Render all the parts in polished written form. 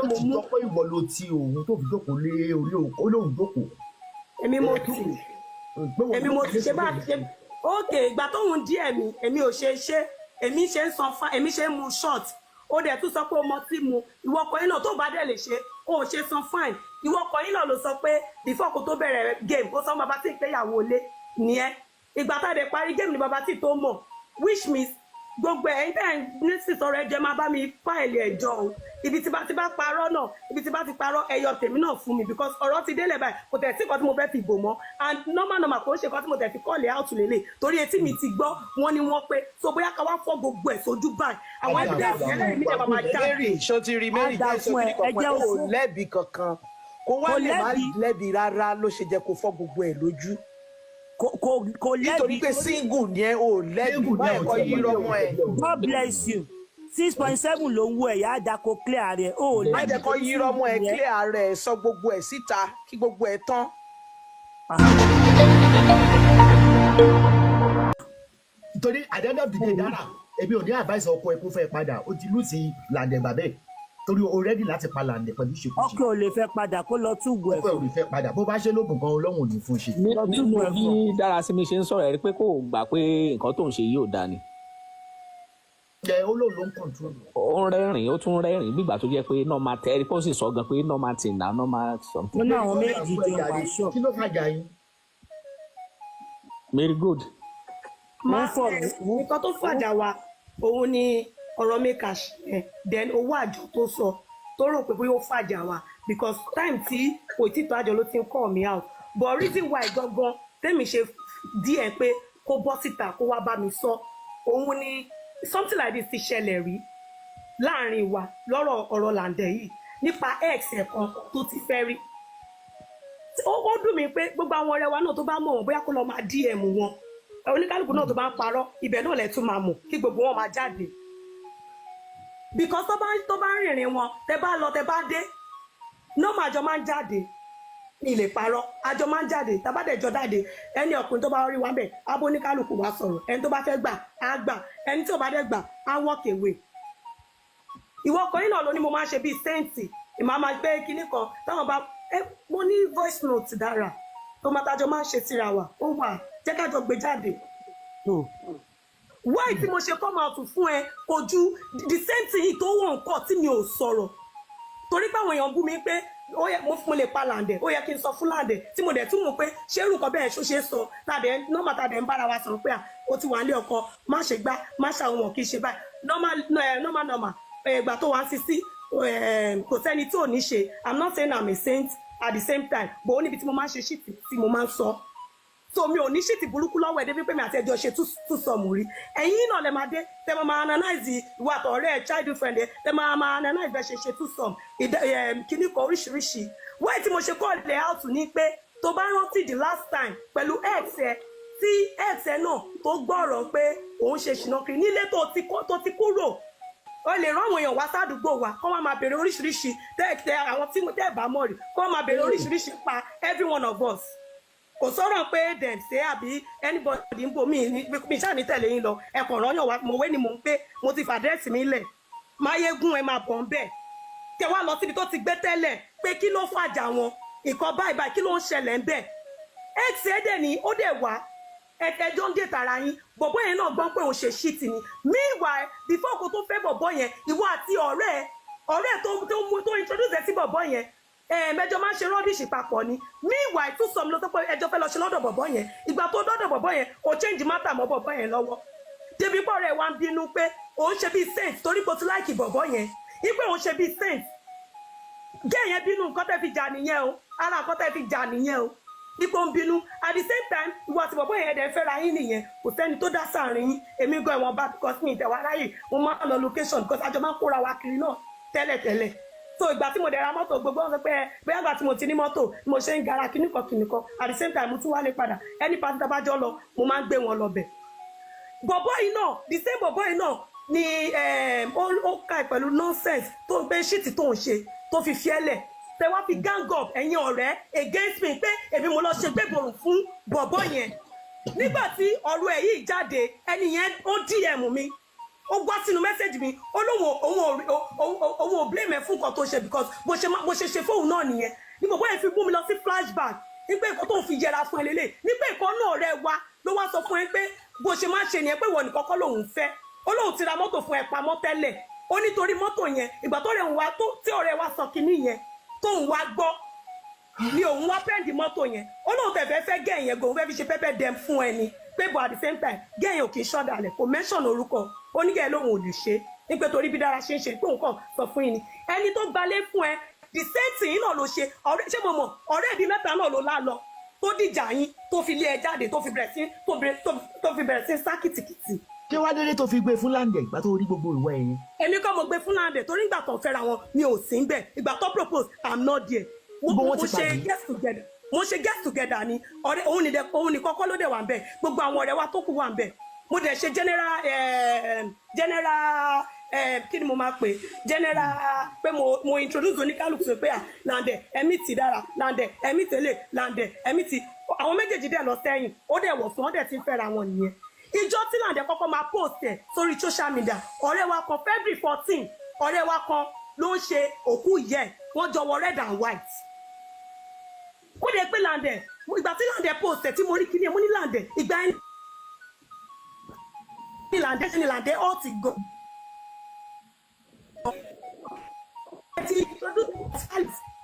mo mú pé ìwọ ló ti òun tó fi jókòó lé orí òun ó lóun jókòó. Èmi mo ti ṣe bá ṣe okay ìgbà tóun díẹ̀ mi èmi ò ṣe èmi ṣe ń san fa èmi ṣe ń mu short ó dẹ̀ tún sọ pé ọmọ tí mu ìwọ ọkọ yín náà tó bá dẹ̀ lè ṣe ó ṣe san fine ìwọ ọkọ yín náà ló sọ pé before kó tó bẹ̀rẹ̀ game ó sọ bàbá tí ìpéyàwó lé nìyẹn ìgbà tá a dẹ̀ parí game ni bàbá tí tó mọ̀ which means gbogbo ẹ̀yin tẹ́ ní sísọ̀rọ̀ ẹ̀jẹ̀ máa bá mi fáìlì ẹjọ́ o ibi tí bá parọ́ náà ibi tí bá ti parọ́ ẹyọ tèmi náà fún mi because ọ̀rọ̀ ti délẹ̀ báyìí kò tẹ̀ sí nǹkan tí mo fẹ́ fi bò mọ́ and normal kò ń ṣe nǹkan tí mo tẹ̀ fi kọ́ọ̀lì out lélẹ̀ torí etí mi ti gbọ́ wọ́n ní wọ́n pé so bóyá ká wá fọ́ gbogbo ẹ̀ sójú báyìí àwọn ẹgbẹ́ ẹ̀sìn mi dẹ̀ máa já. Mary ṣó ti rí Mary jẹ́ sọ kí kọ̀ọ̀kan kò lẹ́bi kankan kò wá lè má lẹ́bi rárá ló ṣe jẹ́ kó fọ́ gbogbo ẹ̀ lójú. Kò lẹ́bi nítorí pé single ni ẹ ò lẹ́bi báyìí kọ́ yí rọ́mọ ẹ̀. God bless you 6.7 ló ń wo ẹ̀yà àdàkọ clear rẹ̀ ó lẹ́bi. má jẹ́ kọ́ yí rọ́mọ ẹ̀ clear rẹ̀ sọ gbogbo ẹ̀ síta kí gbogbo ẹ̀ tán. Nítorí at the end of the day dára èmi ò ní advice ọkọ ẹ kó fẹ́ padà ó ti lù sí Lande bàbẹ́ torí o ready láti pa Lande pẹ̀lú ìṣekúṣe. ọkọ ò lè fẹ́ padà kó lọ túbọ̀ ẹ̀. ọkọ ò lè fẹ́ padà bó bá ṣe lóògùn kan Ọlọ́run ò ní fún ṣe. nínú bí Dárasími ṣe ń sọ̀rọ̀ ẹ̀ rí pé kò gbà pé nǹkan tó ń ṣe yìí ò dáa ni. ẹ Ọlọ́run ló ń control. ó ń rẹ́rìn ó tún rẹ́rìn bí ìgbà tó jẹ́ pé normal tẹ́ ẹ kó sì sọ gan pé normal thing na normal something. nínú àwọn méjì jọ wà ṣọ. kí ló fàjà yín. Marygold. nǹkan tó fàjà wa òun ni ọ̀rọ̀ mẹ́ka ṣe then owó àjọ tó sọ tó rò pé bóyá ó fàjà wa because time tí kò tí tó àjọ ló ti ń call me out but reason why gangan tẹ́mi ṣe díẹ̀ pé kó bọ́ síta kó wá bá mi sọ òun ni something like this ti ṣẹlẹ̀ rí láàrin wa lọ́rọ̀ ọ̀rọ̀ Lande yìí nípa ex ẹ̀kan tó ti fẹ́ rí ó dùn mí pé gbogbo àwọn ọ̀rẹ́ wa náà tó bá mọ̀ wọ́n bóyá kó lọ máa DM wọn oníkálùkù náà tó bá ń parọ́ ibẹ̀ náà lẹ tún máa mọ̀ kí gbogbo wọn máa jáde because tó bá ń rìnrìn wọn tẹ bá lọ tẹ bá dé nọ́ọ̀mù àjọ máa ń jáde ní ilé parọ́ àjọ máa ń jáde tàbádẹ́jọ jáde ẹni ọkùnrin tó bá rí wa bẹ̀ abó oníkálùkù wa sọ̀rọ̀ ẹni tó bá fẹ́ gbà á gbà ẹni tí ò bá dẹ̀ gbà á walk away ìwọ ọkùnrin náà ló ní mo máa ń ṣe bíi sẹ́ǹtì ìmọ̀ máa gbé kinní kan táwọn bá mo ní voice note dára tó máa tájọ máa ń ṣe síra wa ó wà jẹ́ kájọ gbé jáde why tí mo ṣe come out fún ẹ ojú the same thing tó wọ̀n nǹkan tí mi ò sọ̀rọ̀ torí pé àwọn èèyàn bú mi pé ó yẹ mo lè pa Lande ó yẹ kí n sọ fún Lande tí mo dẹ̀ tún mọ̀ pé ṣé irú nǹkan bẹ́ẹ̀ ṣó ṣe sọ tàdé nọ́mà tàdé ń bára wa sọ̀rọ̀ pé ó ti wà nílé ọkọ má ṣe gbá má ṣàwọn kì í ṣe báyìí nọ́mà ìgbà tó wá ń sisi kò sẹ́ni tí ò ní ṣe I'm not saying I'm a saint at the same time but ó níbi tí mo máa ń ṣe ṣìtì tí mo máa ń sọ so mi ò ní ṣìtì burúkú lọ́wọ́ ẹ̀ débi pé mi àti ẹjọ́ ṣe tún sọmù rí ẹ̀yin náà lè máa dé tẹ máa analyze ìwà àtọ̀rẹ́ ẹ̀ childhood friend ẹ̀ tẹ máa analyze bẹ́ẹ̀ ṣe tún sọmù kíní kan oríṣiríṣi wáyé tí mo ṣe call lay out ní pé tó bá rántí the last time pẹ̀lú ex ẹ̀ tí ex ẹ̀ náà tó gbọ́rọ̀ pé òun ṣe ṣìnà kiri nílé tó ti kúrò o lè rán àwọn èèyàn wá sádùúgbò wa kó máa béèrè oríṣiríṣi tẹ àwọn tí mo tẹ bá mọ̀ rí kó máa béèrè oríṣiríṣi pa every one of us kò sọ̀rọ̀ pé dem ṣe àbí anybody ń bò mí ṣáà ní tẹ̀lé yín lọ ẹ̀kọ́ rányàn wá mọ̀wé ni mò ń pé mo ti fàdírẹ́sì mi lẹ̀ máyégún ẹ máa bọ̀ ń bẹ̀ tẹ wá lọ síbi tó ti gbé tẹ́lẹ̀ pé kí ló fàjà wọn nǹkan báyìí kí ló ń ṣẹlẹ̀ ń bẹ̀ ex ẹ̀ dẹ̀ ni ó dẹ̀ wá ẹjọ́ ń dé tara yín bọ̀bọ́ yẹn náà gbọ́n pé òun ṣe ṣíìtì ni meanwhile before kó tó fẹ́ bọ̀bọ́ yẹn ìwọ àti ọ̀rẹ́ tó introduce ẹ sí bọ̀bọ́ yẹn mẹjọ máa ń ṣe rọ́bìṣì papọ̀ ni meanwhile tún sọm ló tó pé ẹjọ́ fẹ́ lọ ṣe lọ́dọ̀ bọ̀bọ́ yẹn ìgbà tó dọ́dọ̀ bọ̀bọ́ yẹn kò change matter mọ́ bọ̀bọ́ yẹn lọ́wọ́ débi pọ̀ rẹ̀ wá ń bínú pé òun ṣe bíi saint torí kò tún láìkì bọ̀bọ́ yẹn wípé òun ṣe bíi saint gẹ́ yẹn bínú nǹkan tẹ́ fi jà nìyẹn o ara nǹkan tẹ́ fi jà nìyẹn o ipò ń bínú at the same time ìwọ àti bọ̀bọ́ yẹn ẹ̀dẹ̀ fẹ́ra yín nìyẹn kò sẹ́ni tó dá sáàrin yín èmi gan ẹ̀wọ̀n bá because mi ìtẹ̀wá ráyè mo máa ń lọ location because àjọ máa ń kóra wa kiri náà tẹ́lẹ̀tẹ́lẹ̀ so ìgbà tí mo dẹ̀ ra mọ́tò gbogbo wọn sọ pé bóyá ìgbà tí mo ti ní mọ́tò mo ṣe ń gara kíníkan at the same time mo tún wálé padà ẹni pàtó tá a bá jọ lọ mo máa ń gbé wọn lọ bẹ̀. bọ̀bọ́ yìí náà the same bọ̀bọ́ yìí náà ni ó ka pẹ̀lú nonsense tó ń gbé ṣíìtì tó ń ṣe tó fi fiẹ́lẹ̀ tẹ wá fi gang up ẹ̀yin ọ̀rẹ́ against me pé èmi mo lọ ṣe gbégbòrò fún bọ̀bọ́ yẹn nígbà tí ọ̀rọ̀ ẹ̀ yìí jáde ẹni yẹn ó DM mi ó gbọ́ sínú mẹ́sẹ̀jì mi ó lóun ò blame ẹ fún nǹkan tó ṣe because bó ṣe fóun náà nìyẹn ní gbogbo ẹ̀ fi mú mi lọ sí flashback nígbà ìkọ́ tó ń fi yẹra fún ẹ lélẹ̀ nígbà ìkọ́ náà rẹ wa ló wá sọ fún ẹ pé bó ṣe máa ṣe nìyẹn pé ìwọ nìkan kọ́ lòun fẹ́ ó lóun ti ra mọ́tò fún ẹ pamọ́ tẹ́lẹ̀ ó nítorí mọ́tò yẹn ìgbà tó rẹ̀ ń wá tí ọ̀rẹ́ wa sọ kinní yẹn tóun wá gbọ́ ni òun wá pẹ́ǹdì mọ́tò yẹn ó lóun fẹ́ gẹ̀ yẹn gan fẹ́ fi ṣe pẹ́pẹ́ dẹ́m fún ẹni pé but at the same time gẹ̀ yẹn ò kì í ṣọ́dàlẹ̀ kò mention orúkọ ó ní gẹ̀ lóun ò lè ṣe nípa torí bí dára ṣe ń ṣe pé òun kàn sọ fún yín ni ẹni tó gbalé fún ẹ the same thing náà ló ṣe ọ̀rẹ́ ṣé mo mọ̀ ọ̀rẹ́ ìdí mẹ́ta náà ló lá lọ tó dìjà yín tó fi lé ẹ jáde tó fi bẹ̀rẹ̀ sí sá kìtìkìtì. kí wàá délé tó fi gbé fún Lande ìgbà tó rí gbogbo ìwà ẹ̀yìn. èmi kọ́ mo gbé fún Lande torí ìgbà tó ń fẹ́ra wọn mi ò sí ń bẹ̀ ìgbà tó propose I'm not there. mo ṣe get together ni ọ̀rẹ́ òun ni kọ́kọ́ ló dẹ̀ wà ń bẹ̀ gbogbo àwọn ọ̀rẹ́ wa tó kù wà ń bẹ̀ mo dẹ̀ ṣe general kí ni mo máa pè general pé mo introduce oníkálukú pé Lande ẹ̀mí ti dára Lande ẹ̀mí tẹ́lẹ̀ Lande ẹ̀mí ti àwọn méjèèjì dẹ̀ lọ sẹ́yìn ó dẹ̀ wọ̀ fún ọ́ dẹ̀ ti ń fẹ́ra wọn nìyẹn ìjọ tí Lande kọ́kọ́ máa post ẹ̀ sórí social media ọ̀rẹ́ wa kan February 14 ọ̀rẹ́ wa kan ló ń ṣe òkú yẹ wọ́n jọ wọ red and white ó dẹ̀ pé Lande ìgbà tí Lande post ẹ̀ tí mo rí kíní ẹ̀ mo ní Lande ìgbà ẹni ní Lande ó ti go ti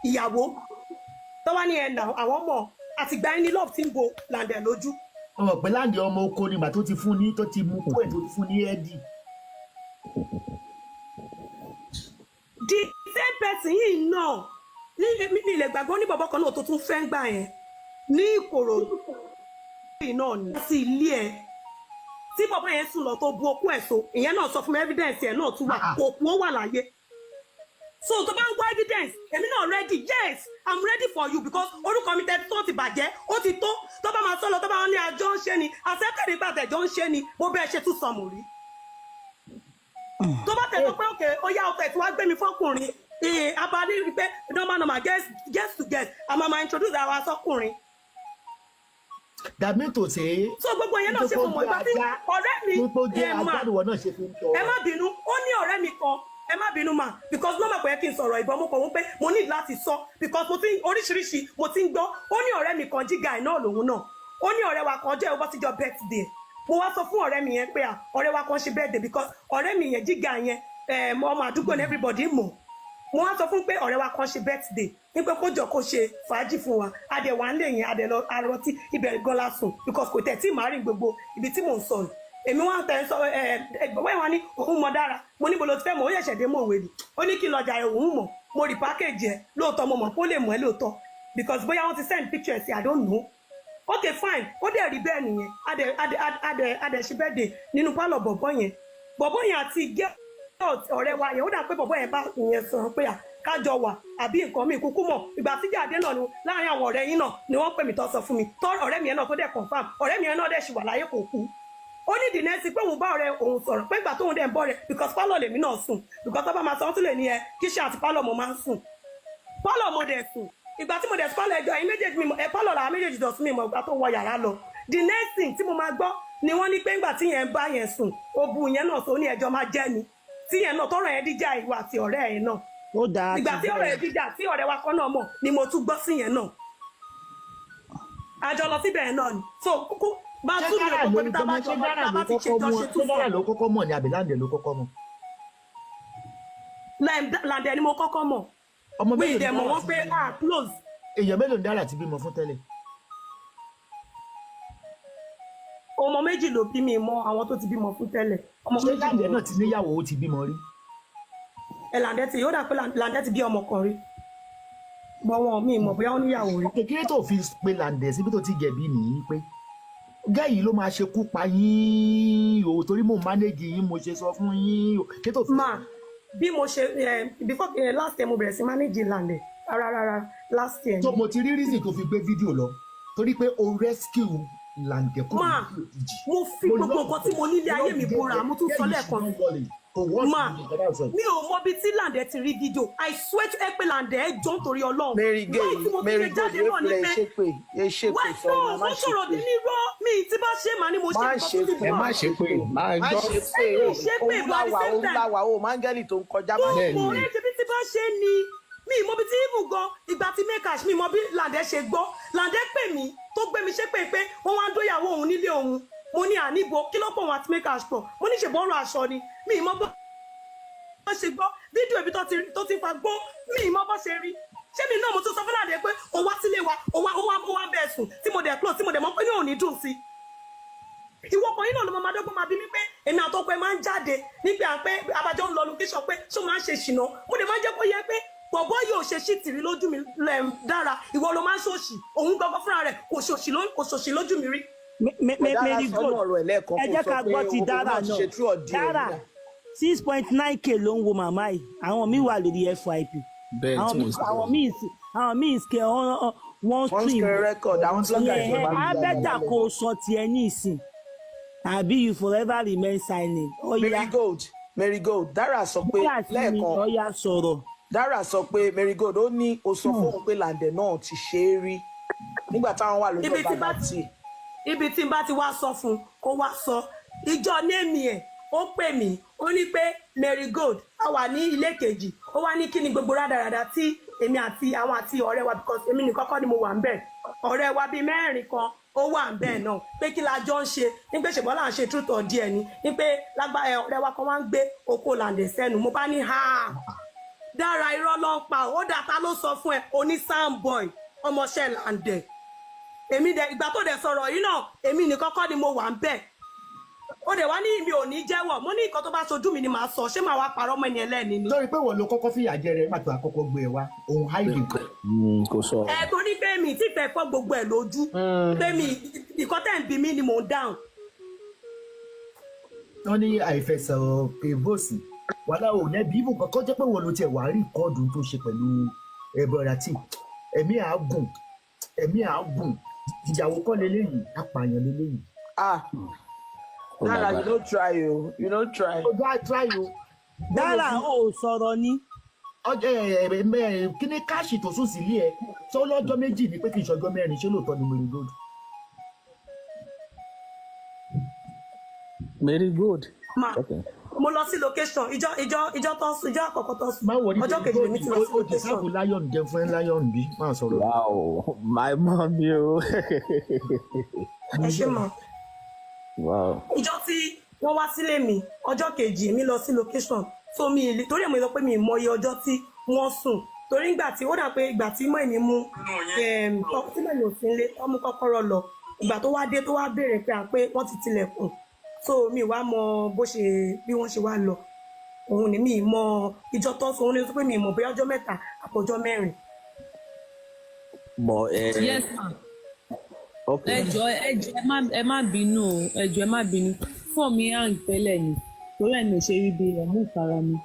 ìyàwó tó wá ní ẹnà àwọn ọmọ àtìgbà ẹni love ti ń bo Lande lójú. ọmọ pé Lande ọmọ oko nígbà tó ti fún ní tó ti mú kó ẹ̀ tó ti fún ní ẹ́dì. the same person yìí náà ní ilẹ̀ gbàgbọ́ ní bọ̀bọ̀ kan náà tó tún fẹ́ ń gbà yẹn ní Ìkòròdú yìí náà ní sí ilé ẹ̀ tí bọ̀bọ̀ yẹn sùn lọ tó bu okú ẹ̀ so ìyẹn náà sọ fún mi evidence ẹ̀ náà tún wà òkú ó wà láyé. So tó bá ń gbọ́ evidence èmi náà ready yes I'm ready for you because orúkọ mi tẹ́ tó ti bàjẹ́ ó ti tó tó bá máa sọ̀rọ̀ tó bá wọn ní àjọ ń ṣe ni àṣẹ́kẹ̀rẹ́ ìgbà tẹ̀jọ́ ń ṣe ni mo bẹ́ẹ̀ ṣe tún sọmù rí. tó bá tẹ̀ tó pé òkè ó yá ọkọ̀ ẹ̀ tí wàá gbé mi fọ́kùnrin abalí rí pé normal guest to guest àmọ́ máa introduce àwa sọ́kùnrin. That means to say. So gbogbo yẹn náà ṣe fún mọ̀ ìgbà tí ọ̀rẹ́ mi ẹ má bínú ó ní ọ̀rẹ́ mi kan ẹ má bínú mà because ló mọ̀ pé kí n sọ̀rọ̀ ìbọn mo kàn wọ́n pé mo ní láti sọ because mo ti oríṣiríṣi mo ti ń gbọ́ ó ní ọ̀rẹ́ mi kan jíga iná lòun náà ó ní ọ̀rẹ́ wa kan jẹ́ ọba tíjọ birthday mo wá sọ fún ọ̀rẹ́ mi yẹn pé ọ̀rẹ́ wa kan ṣe birthday because ọ̀rẹ́ mi yẹn jíga yẹn ọmọ àdúgbò ní everybody mọ̀ mo wá sọ fún pé ọ̀rẹ́ wa kan ṣe birthday ní pé kó jọ kó ṣe fàájì fún wa adẹ̀wà ńlẹ̀ yẹn adẹ̀lọ arọtí ibẹ̀ gan lásùn because kò tẹ̀ tí màá rìn gbogbo ibi tí mò ń sọ̀rọ̀ èmi wọn tẹ̀ ń sọ ẹgbẹ̀wọ́ ìwọ̀n ní òun mọ̀ dára mo níbo ló ti fẹ́ mọ̀ ó yẹ̀ṣẹ̀ dé mọ̀ òwe ni ó ní kí n lọ́jà òun mọ̀ mo rí package ẹ̀ lóòótọ́ mo mọ̀ kó lè mọ̀ ẹ́ lóòótọ́ because bóyá wọ́n ti send picture sí I don't know okay fine ó dẹ̀ rí bẹ́ẹ̀ nìyẹn adẹ̀ ṣe birthday nínú pálọ̀ bọ̀bọ̀ yẹn àti gẹ́ ọ̀rẹ́ wa yẹn ó dà pé bọ̀bọ̀ yẹn bá ìyẹn sọ̀rọ̀ pé kájọ wà àbí nǹkan mi kúkú mọ̀ ìgbà tí jáde náà ni láàrin àwọn ọ̀rẹ́ yín náà ni wọ́n pè mí tó sọ fún mi tọ́ ọ̀rẹ́ mi yẹn náà tó dẹ̀ confam ọ̀rẹ́ mi yẹn náà dẹ̀ ṣì wà láyé kò kú ó ní ìdìnnẹ́sí pé òun bá ọ̀rẹ́ òun sọ̀rọ̀ pé ìgbà tóun dẹ̀ ń bọ̀ rẹ̀ because pálọ̀ lèmi náà sùn because tó bá máa sọ ọ́n tún lè ní ẹ kíṣẹ́ àti pálọ̀ mo máa ń sùn pálọ̀ mo dẹ̀ sùn ìgbà tí mo dẹ̀ sùn pálọ̀ ẹjọ́ ẹ̀yin méjèèjì mi ẹ pálọ̀ làwọn méjèèjì dọ̀ sún mi mọ̀ ìgbà tó wọ yàrá lọ the next thing tí mo máa gbọ́ ni wọ́n ní pé ìgbà tí yẹn bá yẹn sùn òbu yẹn náà tó ní ẹjọ́ máa jẹ́ ni tí yẹn náà tọrọ yẹn díjà ìwà àti ọ̀rẹ́ yẹn náà ìgbà tí ọ̀rẹ́ yẹn díjà tí ọ̀rẹ́ wa kan náà mọ̀ ni mo tún gbọ́ sí yẹn náà àjọ lọ síbẹ̀ yẹn náà ni so kúkú máa tún mi ò pé tá a bá jọ bá ti ṣe jọ ṣe tún fún Dára ló kọ́kọ́ mọ̀ ni àbí Lande ló kọ́kọ́ mọ̀. Lande ni mo kọ́kọ́ mọ̀ ọmọ mi ìdẹ̀ mọ̀ wọ́n pé close. èèyàn mélòó ni Dára ti bímọ fún tẹ́lẹ̀. ọmọ méjì ló bí mi mọ àwọn tó ti bímọ fún tẹ́lẹ̀. ṣé Lande náà ti níyàwó ó ti bímọ rí. Lande ti yóò dà pé Lande ti bí ọmọ kan rí gbọ́ wọn mi mọ̀ bóyá ó níyàwó rí. kékeré tó fi pe Lande síbi tó ti jẹ̀bi nìyí pé gẹ́yìn ló máa ṣekú pa yín o torí mo manage yín mo ṣe sọ fún yín o kí tó fi. ma bí mo ṣe before last year mo bẹ̀rẹ̀ sí manage Lande rárá last year. so mo ti rí reason tó fi gbé fídíò lọ torí pé o rescue Lande kúrò ní òjijì. mo fi gbogbo nǹkan tí mo nílé ayé mi búra mo tún sọ lẹ́ẹ̀kan Ma, mi ò mọ bí tí Lande ti rí fídíò. I swear to ẹ pé Lande ẹ jọ nítorí Ọlọ́run. Marygold ẹ ṣe pé sọ má sọ̀rọ̀ dín ní rọ́ mi tí bá ṣe màá ní mo ṣe nǹkan tó ti bọ̀. má ṣe pé òun láwà ó mángẹ́lì tó ń kọjá máa ń mọ ẹ ṣe bí tí bá ṣe ni mi mọ bí tí ibù gan ìgbà tí mekash mi mọ bí Lande ṣe gbọ́ Lande pè mí tó gbé mi ṣépè pé wọ́n wá ń dóyàwó òun nílé òun mo ní àníbo kí ló pọ̀ wọn àti mekash pọ̀ mo ní ṣèbọn ọ̀rọ̀ aṣọ ni mi mọ bó ṣe gbọ́ fídíò ibi tó ti fa gbó mi mọ bó ṣe rí ṣé mi náà mo tún sọ fún Lande pé ó wá sílé wa ó wá bẹ́ẹ̀ sùn tí mo dẹ̀ close tí mo dẹ̀ mọ̀ pé ní òní dùn sí ìwọ kan yìí náà ló máa dọ́gbọ́n máa bí mi pé èmi àtọkọ ẹ máa ń jáde nígbà pé abájọ ń lọ location pé ṣó máa ń ṣe ṣìnà mo dẹ̀ máa ń jẹ́ kó yẹ pé bọ̀bọ́ yóò ṣe ṣìtìrí lójú mi dára ìwọ ló máa ń ṣòṣì òun gbọ́gbọ́ fúnra rẹ̀ kò ṣòṣì lójú mi rí. Marygold ẹ jẹ́ ká gbọ́ ti dára náà dára 6.9k ló ń wo màmá yìí àwọn míì wà lórí FYP àwọn míì ṣe wọ́n stream abẹ́jà kò sọ tiẹ̀ ní ìsìn àbí you forever remain silent. Marygold Dara sọ pé lẹ́ẹ̀kan Dara sọ pé Marygold ó ní o sọ fún òun pé Lande náà ti ṣe é rí nígbà táwọn wà lójú bàbá tí. Ibi tí n bá ti wá sọ fún kó wá sọ ìjọ némi ẹ̀ ó pè mí ó ní pé Marygold a wà ní ilé kejì ó wá ní kí ni gbogbo rádaràda tí èmi àti àwọn àti ọ̀rẹ́ wa because èmi nìkan kọ́ ni mo wà ń bẹ̀ ọ̀rẹ́ wa bíi mẹ́rin kan ó wà ń bẹ̀ náà pé kí la jọ ń ṣe ní pé ṣèbọ́n là ń ṣe truth or dare ni ní pé lágbára ọ̀rẹ́ wa kan wá ń gbé oko Lande sẹ́nu mo bá ní ha Dára irọ́ ló ń pa ó dàtà ló sọ fún ẹ oní soundboy ọmọọṣẹ́ Lande èmi dẹ̀ ìgbà tó dẹ̀ sọ̀rọ̀ yìí náà èmi nìkan kọ́ ni mo wà ń bẹ̀ ó dẹ̀ wá ní mi ò ní jẹ́wọ́ mo ní nǹkan tó bá ṣojú mi ni màá sọ ṣé màá wá parọ́ mọ́ ẹni ẹlẹ́ni ni. lórí pé wọ́n ló kọ́kọ́ fìyà jẹ rẹ̀ pàtó àkọ́kọ́ gbé e wá òun háìdì kan. kò sọ. torí pé mi tí fẹ́ fọ́ gbogbo ẹ̀ lójú pé mi ìkọ́ tẹ̀ ń bí mi ni mò ń dáhùn. wọ́n ní àìfẹsọ̀ kèbóòsì wàhálà ò nẹ́bí ibù kankan jẹ́ pé wọ́n ló tiẹ̀ wá rí kọ́ọ̀dù tó ṣe pẹ̀lú ẹ̀bọ̀rẹ̀ àti ẹ̀mí àágùn ìyàwó kọ́ leléyìí apààyàn leléyìí. Dara, you don't try o. You don't try. Oh, I try o. Dara ò sọ̀rọ̀ ni. Kí ni káàṣì tó sùn sílé ẹ? Sọ lọ́jọ́ méjì ni pé kí n ṣọjọ́ mẹ́rin ṣé lóòótọ́ ni Marygold? Marygold. Mo lọ sí location ìjọ tó sùn ìjọ àkọ́kọ́ tó sùn. Ọjọ́ kejì mi ti lọ sí location. O ti sáàbù lion jẹ fún ẹ lion bí máa sọ̀rọ̀. Wow, my mommy o. Ẹ ṣe mọ̀. Wow. Ìjọ tí wọ́n wá sílé mi ọjọ́ kejì mi lọ sí location so mi torí ẹ̀ mo sọ pé mi mọ iye ọjọ́ tí wọ́n sùn torí ìgbà tí ó dà pé ìgbà tí mọ̀ èmi mú tí mọ̀ èmi ò sí nílé wọ́n mú kọ́kọ́rọ́ lọ ìgbà tó wá dé tó wá béèrè pé wọ́n ti tilẹ̀kùn so mi wá mọ bó ṣe bí wọ́n ṣe wá lọ òun ni mi mọ ìjọ tó sùn òun ni sọ pé mi mọ bóyá ọjọ́ mẹ́ta àpọ̀jọ́ mẹ́rin. Yes ma. ẹ jọ̀ọ́ ẹ má bínú ẹ jọ̀ọ́ ẹ má bínú fún mi hàn tẹ́lẹ̀ ni torí ẹ̀ ní òṣèré bíi ẹ̀mú ìfara mi.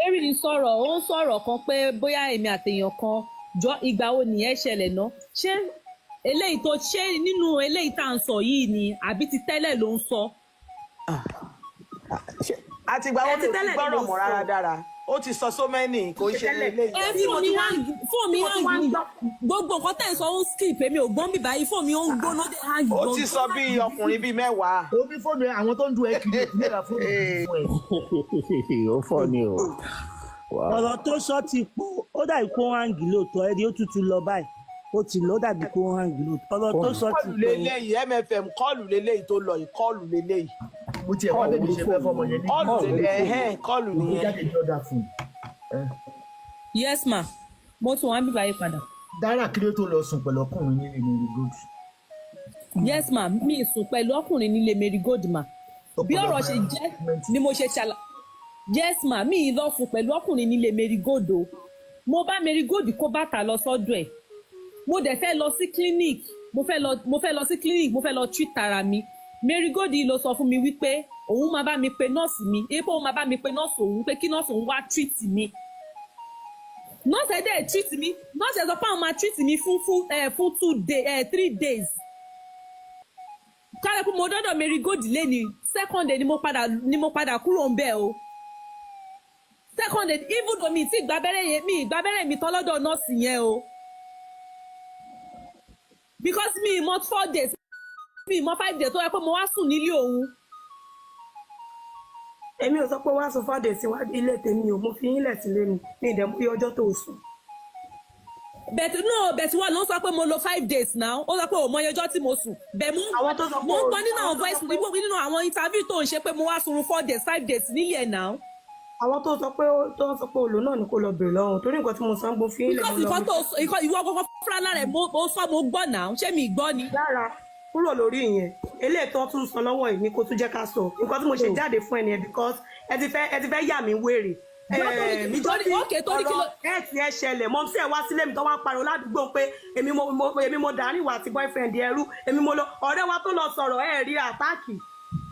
Eré ń sọ̀rọ̀ kan pé bóyá èmi àtèèyàn kan jọ ìgbà wo nìyẹn ṣẹlẹ̀ ná ṣé eléyìí tó ṣé nínú eléyìí tá à ń sọ yìí ni àbí ti tẹ́lẹ̀ ló ń sọ. àti ìgbà wo tó ti gbọ́rọ̀ mọ́ rárá Dára ó ti sọ so many kò ṣe eléyìí. fún mi hàn gbogbo nǹkan tẹ̀ ń sọ ó ń skip èmi ò gbọ́n bíbá yìí fún mi ó ń gbóná dé hàn. ó ti sọ bí ọkùnrin bíi 10. ó bí fóònù àwọn tó ń du ẹ kiri nígbà fóònù fún ẹ. ó fọ́ ni o. ọ̀rọ̀ tó sọ ti pọ̀ ó dàbí kó hangi lóòótọ́ ẹ̀rí ó tútù lọ báyìí ó ti lọ dàbí kó hangi lóòótọ́ ọ̀rọ̀ tó sọ ti pọ̀. kọ́ọ̀lù lélẹ́yìí MFM kọ́ọ̀lù lélẹ́yìí tó lọ yìí kọ́ọ̀lù lélẹ́yìí. mo ti ẹ̀kọ́ tẹ̀lé ṣe fẹ́ fọmọ yẹn ní kọ́ọ̀lù nìyẹn. Yes ma mo tún wá bíbá yìí padà. Dára kí ló tó lọ sùn pẹ̀lú ọkùnrin nílé Marygold. Yes ma mi sùn pẹ̀lú ọkùnrin nílé Marygold ma bí ọ̀rọ̀ ṣe jẹ́ ni mo ṣe ṣàlà. Yes ma mi lọ sùn pẹ̀lú ọkùnrin nílé Marygold o mo bá Marygold kó bàtà lọ sọ́dọ̀ ẹ̀ mo dẹ̀ fẹ́ lọ sí clinic mo fẹ́ lọ sí clinic mo fẹ́ lọ treat ara mi Marygold yìí ló sọ fún mi wípé òun máa bá mi pe nọ́ọ̀sì mi èèpọ̀ òun máa bá mi pe nọ́ọ̀sì òun pé kí nọ́ọ̀sì òun wá treat mi nọ́ọ̀sì ẹ̀ dẹ̀ treat mi nọ́ọ̀sì ẹ̀ sọ pé àwọn máa treat mi fún 3 days kálẹ̀ pé mo dọ́dọ̀ Marygold lẹ́ni second day ni mo padà kúrò ń bẹ̀ o second day even though mi ti gbábẹ́rẹ́ mi tán lọ́dọ̀ nọ́ọ̀sì yẹn o because mi mọ 4 days mi mọ 5 days tó yẹ pé mo wá sùn nílé òun. èmi ò sọ pé wá sọ 4 days síwájú ilé tèmi o mo fi yín lẹ̀ sílé mi ní ìdẹ̀mú bí ọjọ́ tó sùn. bẹ̀tù wọ́n ló sọ pé mo lo 5 days now ó sọ pé ò mọ ọjọ́ tí mo sùn bẹ̀ mo ń gbọ́ nínú àwọn voice nínú àwọn interview tó ń ṣe pé mo wá sùn 4 days 5 days nílé now. àwọn tó sọ pé olù náà ni kò lọ bèrè lọ́hùn torí nǹkan tí mo sọ ń gbọ́ fi yín lẹ̀ lọ́wọ́. because ìwọ gbogbo fúnra lára ẹ̀ mo sọ mo gbọ́ now ṣé mi gbọ́ ni. dára kúrò lórí ìyẹn eléyìí tó tún sọ lọ́wọ́ yìí ni kó tún jẹ́ ká sọ nǹkan tí mo ṣe jáde fún ẹni ẹ because ẹ ti fẹ́ yà mí wèrè. ọ̀rọ̀ ẹ̀ẹ́tì ẹ ṣẹlẹ̀ mọ́ sí ẹ̀ wá sílé mi tó wá ń pariwo ládùúgbò pé èmi mo dàrí ìwà àti boyfriend ẹrú èmi mo lọ ọ̀rẹ́ wa tó lọ sọ̀rọ̀ ẹ̀ rí àtáàkì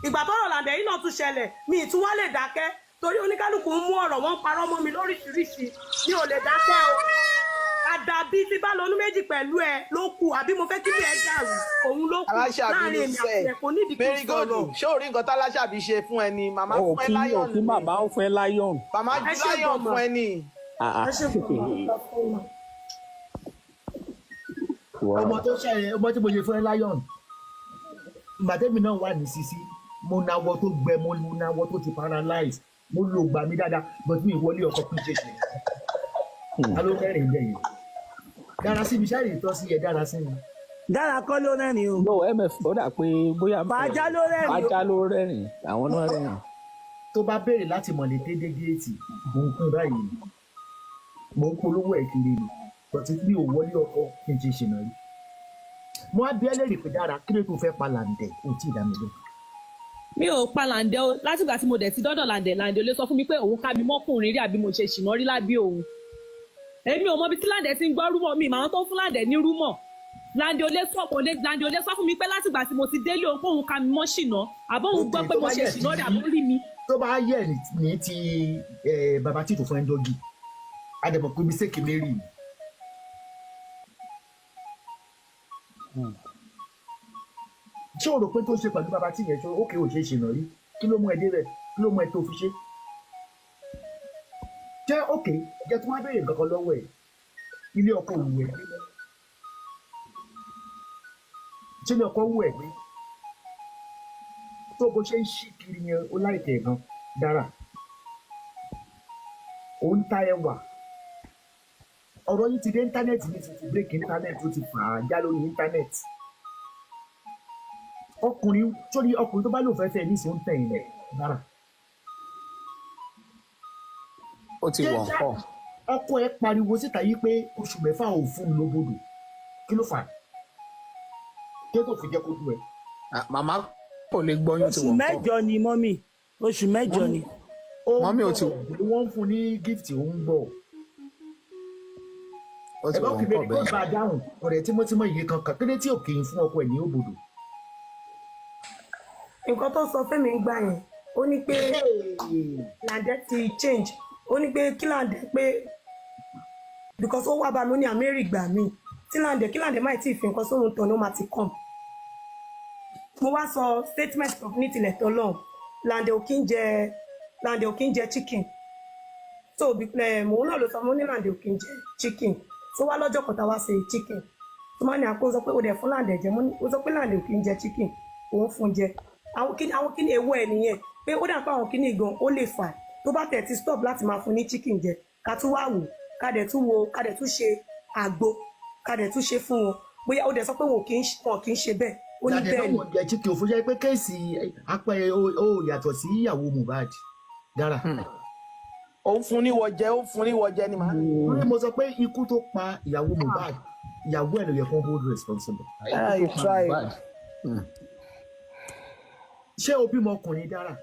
ìgbà tọ́rọ̀ Lande yìí náà tún ṣẹlẹ̀ mi ì tún wá lè dákẹ́ torí oníkálukú ń mú ọ̀rọ̀ wọn parọ́ mọ́ mi lóríṣiríṣi mi ò lè dákẹ́ o àdàbí tí bá lọ́nú méjì pẹ̀lú ẹ ló kù àbí mo fẹ́ kí ni ẹ dàrú òun ló kù láàrin èmi àti ẹ̀kọ́ nídìí kí n sọ̀rọ̀. ṣé o rí nǹkan táláṣàbí ṣe fún ẹ ni màmá fún ẹ láyọ̀n ni màmá ó fún ẹ láyọ̀n. màmá ju láyọ̀n fún ẹ ni. ọmọ tó ṣe ọmọ tí mo ṣe fún ẹ láyọ̀n ìgbàdébì náà wà ní Sisi mo náwó tó gbẹ mo náwó tó ti paralyze mo lò gbà mí dáadáa but mi ìwọlé ọkọ pín ṣe ṣe alo kẹrin bẹ yẹn dára sí mi ṣáà ìtọ́ sí ẹ dára sí mi. dára kọ́ ló rẹ́rìn o. no mf ó dà pé bóyá bàjá ló rẹ́rìn o. bàjá ló rẹ́rìn àwọn náà rẹ́rìn. tó bá béèrè láti mọ̀lẹ́ dédé géètì mo ń pín báyìí mo ń polówó ẹ̀ kiri ni but mi ò wọlé ọkọ kí n ṣe ṣìnà rí. mo á bí ẹlẹ́rìí pé dára kí ló tó fẹ́ pa Lande ò tí ì dá mi lọ. mi ò pa Lande o látìgbà tí mo dẹ̀ ti dọ́dọ̀ Lande ló sọ fún mi pé òun ká mi mọ́kùnrin rí àbí mo ṣe ṣìnà rí lábí òun. èmi ò mọ bí tí Lande ti ń gbọ́ rúmọ̀ mi màá tó fún Lande ní rúmọ̀ Lande ò lè sọ fún mi pé látìgbà tí mo ti délé òun pé òun ká mi mọ́ ṣìnà àbọ̀ òun gbọ́ pé mo ṣe ṣìnà rí àbọ̀ rí mi. tó bá yẹ ní ti bàbá títù fún ẹnjọ́gì àdèmọ̀ pé mistake mary ni. ṣé o rò pé tó ṣe pẹ̀lú bàbá tí yẹn ṣe ókè ò ṣe ṣìnà rí kí ló mú ẹ débẹ̀ kí ló mú ẹ tó fi ṣe. jẹ́ òkè jẹ́ tí wọ́n á béèrè nǹkan kan lọ́wọ́ ẹ̀ ilé ọkọ òwú ẹ̀ gbé ṣé ilé ọkọ òwú ẹ̀ gbé tó bó ṣe ń ṣí kiri yẹn ó láìpẹ́ gan dára ó ń ta ẹwà ọ̀rọ̀ yìí ti dé íńtánẹ́ẹ̀tì ní ti break íńtánẹ́ẹ̀tì ó ti fà á já lórí íńtánẹ́ẹ̀tì ọkùnrin tó bá lò fẹ́ fẹ́ ní sí ń tẹ̀yìn rẹ̀ dára. ó ti wọ̀ ńkọ́. ọkọ ẹ pariwo síta yìí pé oṣù mẹ́fà ò fún un lóbodò kí ló fà á kí ló fi jẹ́ kó dùn ẹ. màmá kò lè gbọ́yún tí wọ́n kọ́. oṣù mẹ́jọ ni mọ́mì oṣù mẹ́jọ ni. mọ́mì ò ti. wọ́n ń fún ní gift òun gbọ́. ó ti wọ̀ ńkọ́ bẹ́ẹ̀. ẹ̀bọ́n kìí bá a dáhùn ọ̀rẹ́ tímọ́tímọ́ yìí kan kàn kéde tí ò kì í fún ọkọ ẹ̀ ní òbòdò. nǹkan tó sọ fẹ́mi ń gbà yẹn ó ní pé Lande ti change ó ní pé kí Lande pé because ó wá bá mi ó ní àmẹ́rì gbà mí kí Lande má tí ì fi nǹkan sóhun tán ni ó máa ti kàn. mo wá sọ statement of ní tilẹ̀ tó lọ́hùn Lande ò kí ń jẹ chicken so mòun náà ló sọ mo ní Lande ò kí ń jẹ chicken tó wá lọ́jọ́ kan tá a wá ṣe chicken tó má ní àpò sọ pé ó dẹ̀ fún Lande jẹ ó sọ pé Lande ò kí ń jẹ chicken òun fún jẹ àwọn kíni ewu ẹ nìyẹn pé ó dà pé àwọn kíni gan ó lè fà tó bá tẹ̀ ti stop láti máa fún ní chicken jẹ ká tún wá wò ká dẹ̀ tún ṣe àgbo ká dẹ̀ tún ṣe fún wọn bóyá ó dẹ̀ sọ pé wọn kì í ṣe bẹ́ẹ̀ ó ní bẹ́ẹ̀ ni. Lande náà jẹ chicken òfin jẹ́ pé kéèsì apẹ ó yàtọ̀ sí ìyàwó Mohbad dára. ó fún níwọ̀ jẹ ni màá. mo sọ pé ikú tó pa ìyàwó Mohbad ìyàwó ẹ̀ ló yẹ kó hold responsible. ṣé o bímọ ọkùnrin dára.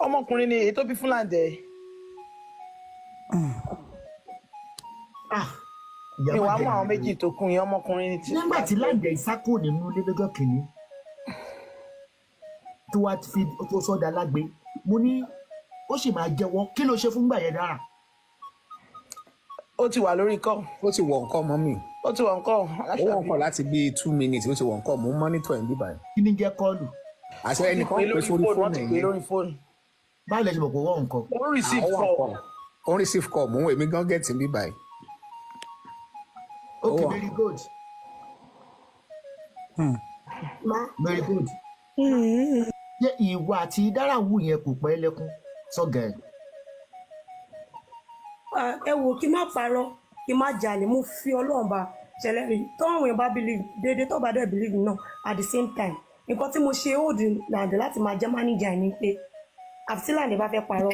ọmọkùnrin ni èyí tó bí fún Lande. mi wàá mú àwọn méjì tó kún yẹn ọmọkùnrin ni. nígbà tí Lande ìsákò nínú ilé lọ́jọ́ kìíní tó wá fi tó sọ́dà lágbe mo ní ó sì máa jẹ́wọ́ kí ló ṣe fún gbà yẹn dára. ó ti wà lórí kọ́. ó ti wọ̀ nǹkan mọ́ mi. ó ti wọ̀ nǹkan. ó wọ̀ nǹkan láti bí 2 minutes ó ti wọ̀ nǹkan mò ń mọ́nítọ̀ ẹ̀ ń bíbá ẹ̀. kí ni jẹ́ kọ́ọ̀lù. àṣẹ ẹnìkan pè sórí fóònù ẹ̀yẹ. báwo lẹ ṣe mọ̀ pé wọ́n nǹkan. ó ń receive call. mò ń èmi gan gẹ̀ẹ́tì ń bíbá ẹ̀. okay Marygold. Marygold. ṣé ìwà àti dáráwù yẹn kò pẹ́ lẹ́kún sọ́gà ẹ̀. ẹ wò kí n má parọ́ kí n má jalè mo fi Ọlọ́run bá ṣẹlẹ̀ rí tọ́wọ́n èèyàn bá believe déédéé tó bá dẹ̀ believe náà at the same time nǹkan tí mo ṣe hold Lande láti máa jẹ́ manager ni pé àfi tí Lande bá fẹ́ parọ́